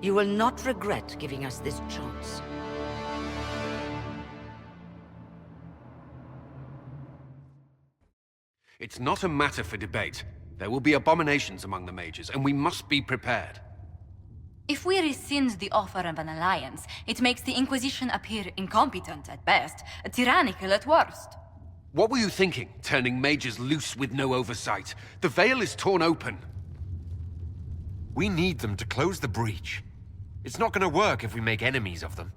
You will not regret giving us this chance. It's not a matter for debate. There will be abominations among the mages, and we must be prepared. If we rescind the offer of an alliance, it makes the Inquisition appear incompetent at best, tyrannical at worst. What were you thinking, turning mages loose with no oversight? The veil is torn open. We need them to close the breach. It's not going to work if we make enemies of them.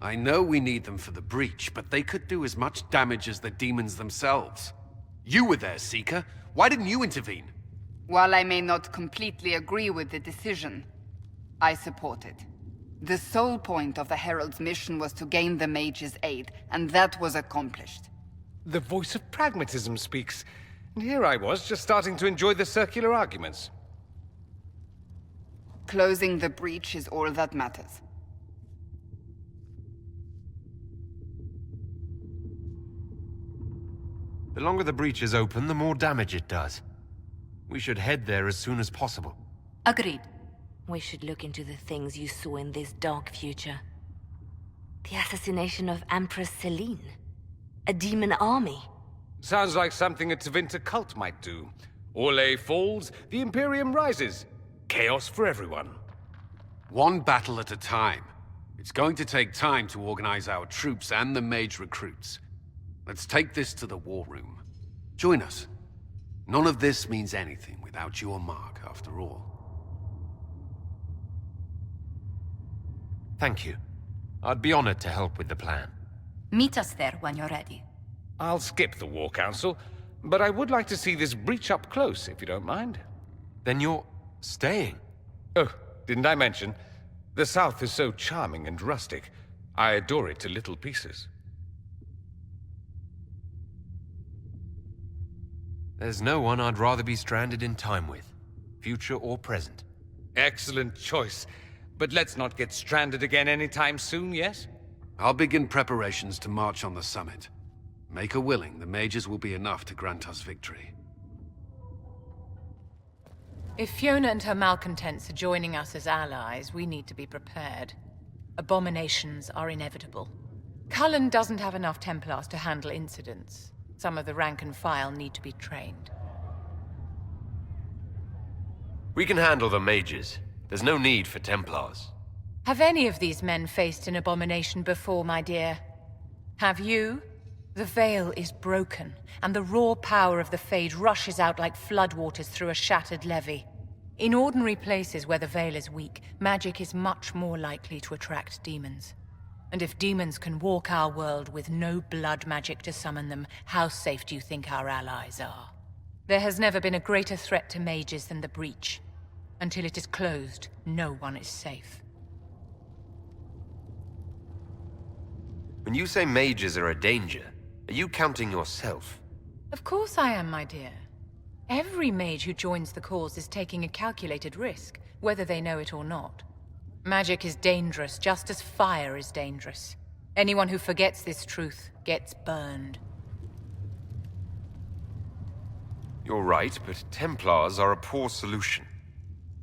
I know we need them for the breach, but they could do as much damage as the demons themselves. You were there, Seeker. Why didn't you intervene? While I may not completely agree with the decision, I support it. The sole point of the Herald's mission was to gain the mage's aid, and that was accomplished. The voice of pragmatism speaks. And here I was, just starting to enjoy the circular arguments. Closing the breach is all that matters. The longer the breach is open, the more damage it does. We should head there as soon as possible. Agreed. We should look into the things you saw in this dark future. The assassination of Empress Celine. A demon army. Sounds like something a Tevinter cult might do. Orlais falls, the Imperium rises. Chaos for everyone. One battle at a time. It's going to take time to organize our troops and the mage recruits. Let's take this to the war room. Join us. None of this means anything without your mark, after all. Thank you. I'd be honored to help with the plan. Meet us there when you're ready. I'll skip the War Council, but I would like to see this breach up close, if you don't mind. Then you're staying? Oh, didn't I mention? The South is so charming and rustic. I adore it to little pieces. There's no one I'd rather be stranded in time with, future or present. Excellent choice. But let's not get stranded again anytime soon, yes? I'll begin preparations to march on the summit. Make a willing, the mages will be enough to grant us victory. If Fiona and her malcontents are joining us as allies, we need to be prepared. Abominations are inevitable. Cullen doesn't have enough Templars to handle incidents. Some of the rank and file need to be trained. We can handle the mages. There's no need for Templars. Have any of these men faced an abomination before, my dear? Have you? The veil is broken, and the raw power of the Fade rushes out like floodwaters through a shattered levee. In ordinary places where the veil is weak, magic is much more likely to attract demons. And if demons can walk our world with no blood magic to summon them, how safe do you think our allies are? There has never been a greater threat to mages than the breach. Until it is closed, no one is safe. When you say mages are a danger, are you counting yourself? Of course I am, my dear. Every mage who joins the cause is taking a calculated risk, whether they know it or not. Magic is dangerous, just as fire is dangerous. Anyone who forgets this truth gets burned. You're right, but Templars are a poor solution.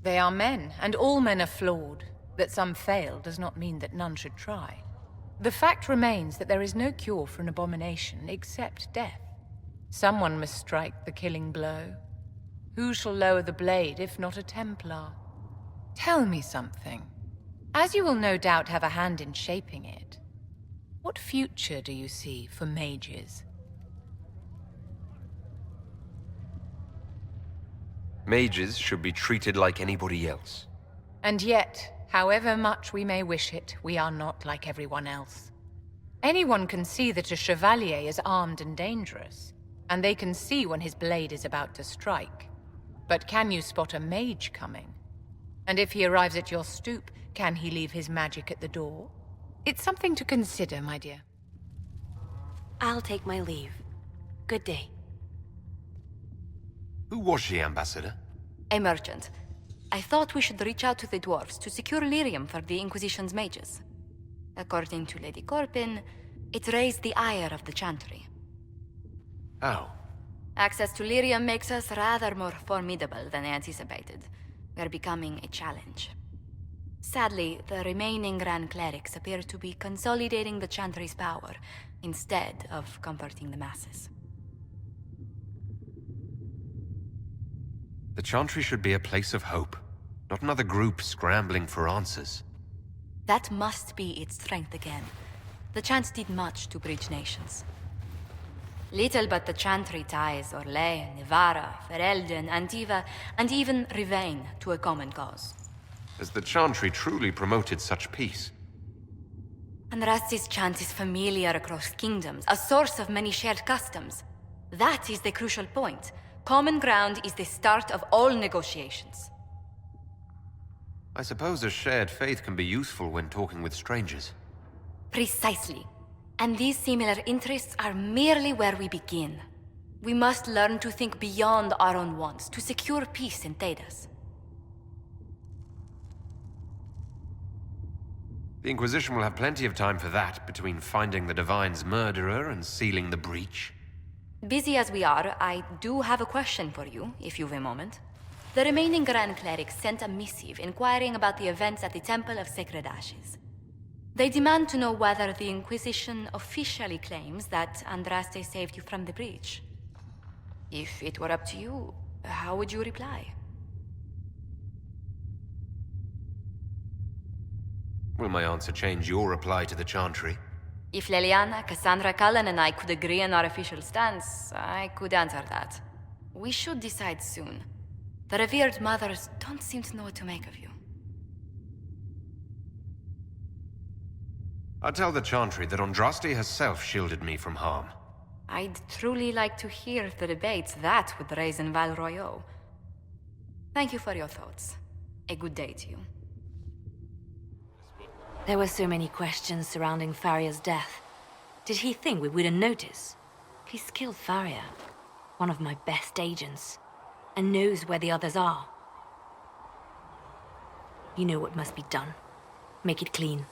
They are men, and all men are flawed. That some fail does not mean that none should try. The fact remains that there is no cure for an abomination except death. Someone must strike the killing blow. Who shall lower the blade if not a Templar? Tell me something. As you will no doubt have a hand in shaping it, what future do you see for mages? Mages should be treated like anybody else. And yet, however much we may wish it, we are not like everyone else. Anyone can see that a chevalier is armed and dangerous, and they can see when his blade is about to strike. But can you spot a mage coming? And if he arrives at your stoop, can he leave his magic at the door? It's something to consider, my dear. I'll take my leave. Good day. Who was she, Ambassador? A merchant. I thought we should reach out to the dwarves to secure lyrium for the Inquisition's mages. According to Lady Corpin, it raised the ire of the Chantry. How? Access to lyrium makes us rather more formidable than anticipated. We're becoming a challenge. Sadly, the remaining Grand Clerics appear to be consolidating the Chantry's power, instead of comforting the masses. The Chantry should be a place of hope, not another group scrambling for answers. That must be its strength again. The Chants did much to bridge nations. Little but the Chantry ties Orlais, Nevarra, Ferelden, Antiva, and even Rivain to a common cause. Has the Chantry truly promoted such peace? Andraste's chant is familiar across kingdoms, a source of many shared customs. That is the crucial point. Common ground is the start of all negotiations. I suppose a shared faith can be useful when talking with strangers. Precisely. And these similar interests are merely where we begin. We must learn to think beyond our own wants to secure peace in Thedas. The Inquisition will have plenty of time for that, between finding the Divine's murderer and sealing the breach. Busy as we are, I do have a question for you, if you've a moment. The remaining Grand Clerics sent a missive inquiring about the events at the Temple of Sacred Ashes. They demand to know whether the Inquisition officially claims that Andraste saved you from the breach. If it were up to you, how would you reply? Will my answer change your reply to the Chantry? If Leliana, Cassandra, Cullen, and I could agree on our official stance, I could answer that. We should decide soon. The revered mothers don't seem to know what to make of you. I'll tell the Chantry that Andraste herself shielded me from harm. I'd truly like to hear the debates that would raise in Val Royeaux. Thank you for your thoughts. A good day to you. There were so many questions surrounding Faria's death. Did he think we wouldn't notice? He's killed Faria, one of my best agents, and knows where the others are. You know what must be done. Make it clean.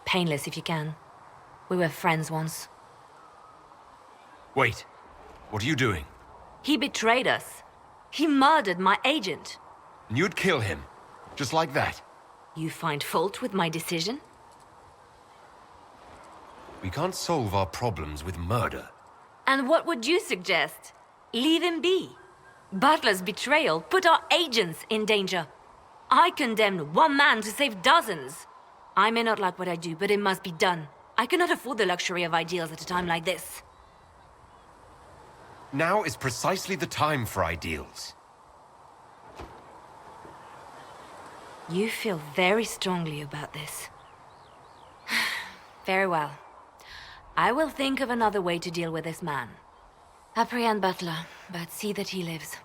Painless if you can. We were friends once. Wait. What are you doing? He betrayed us. He murdered my agent. And you'd kill him? Just like that? You find fault with my decision? We can't solve our problems with murder. And what would you suggest? Leave him be. Butler's betrayal put our agents in danger. I condemned one man to save dozens. I may not like what I do, but it must be done. I cannot afford the luxury of ideals at a time like this. Now is precisely the time for ideals. You feel very strongly about this. Very well. I will think of another way to deal with this man. Apprehend Butler, but see that he lives.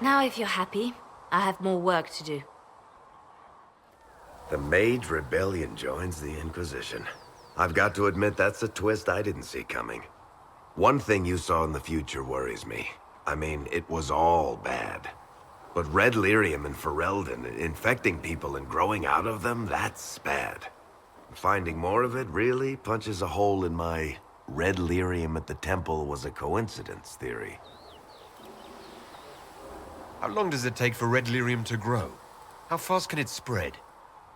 Now, if you're happy, I have more work to do. The Mage Rebellion joins the Inquisition. I've got to admit that's a twist I didn't see coming. One thing you saw in the future worries me. I mean, it was all bad. But red lyrium and Ferelden, infecting people and growing out of them, that's bad. Finding more of it really punches a hole in my red lyrium at the temple was a coincidence theory. How long does it take for red lyrium to grow? How fast can it spread?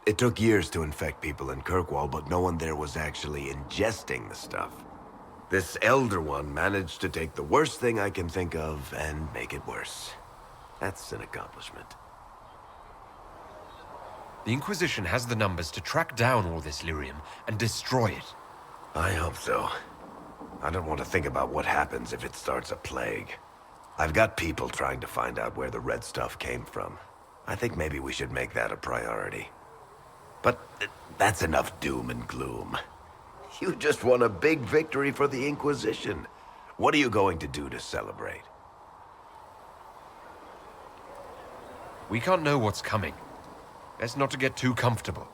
It took years to infect people in Kirkwall, but no one there was actually ingesting the stuff. This Elder One managed to take the worst thing I can think of and make it worse. That's an accomplishment. The Inquisition has the numbers to track down all this lyrium and destroy it. I hope so. I don't want to think about what happens if it starts a plague. I've got people trying to find out where the red stuff came from. I think maybe we should make that a priority. But that's enough doom and gloom. You just won a big victory for the Inquisition. What are you going to do to celebrate? We can't know what's coming. Best not to get too comfortable.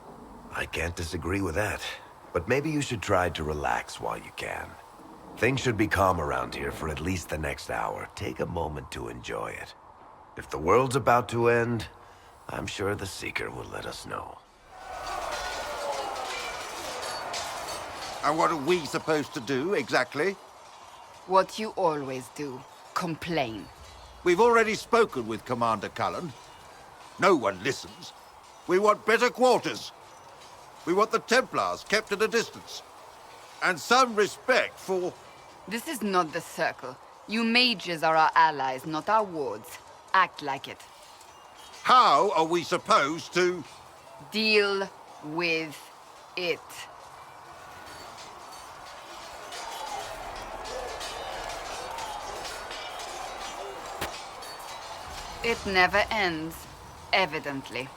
I can't disagree with that. But maybe you should try to relax while you can. Things should be calm around here for at least the next hour. Take a moment to enjoy it. If the world's about to end, I'm sure the Seeker will let us know. And what are we supposed to do, exactly? What you always do. Complain. We've already spoken with Commander Cullen. No one listens. We want better quarters. We want the Templars kept at a distance. And some respect for... This is not the Circle. You mages are our allies, not our wards. Act like it. How are we supposed to... Deal with it. It never ends, evidently.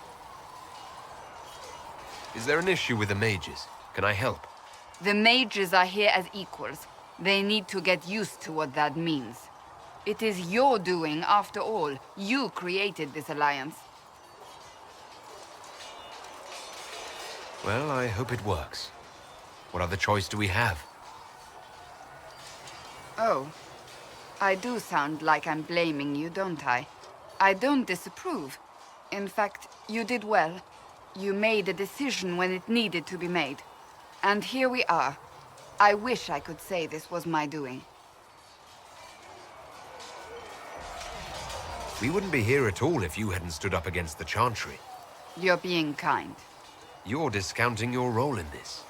Is there an issue with the mages? Can I help? The mages are here as equals. They need to get used to what that means. It is your doing, after all. You created this alliance. Well, I hope it works. What other choice do we have? Oh. I do sound like I'm blaming you, don't I? I don't disapprove. In fact, you did well. You made a decision when it needed to be made. And here we are. I wish I could say this was my doing. We wouldn't be here at all if you hadn't stood up against the Chantry. You're being kind. You're discounting your role in this.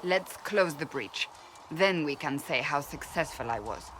Let's close the breach. Then we can say how successful I was.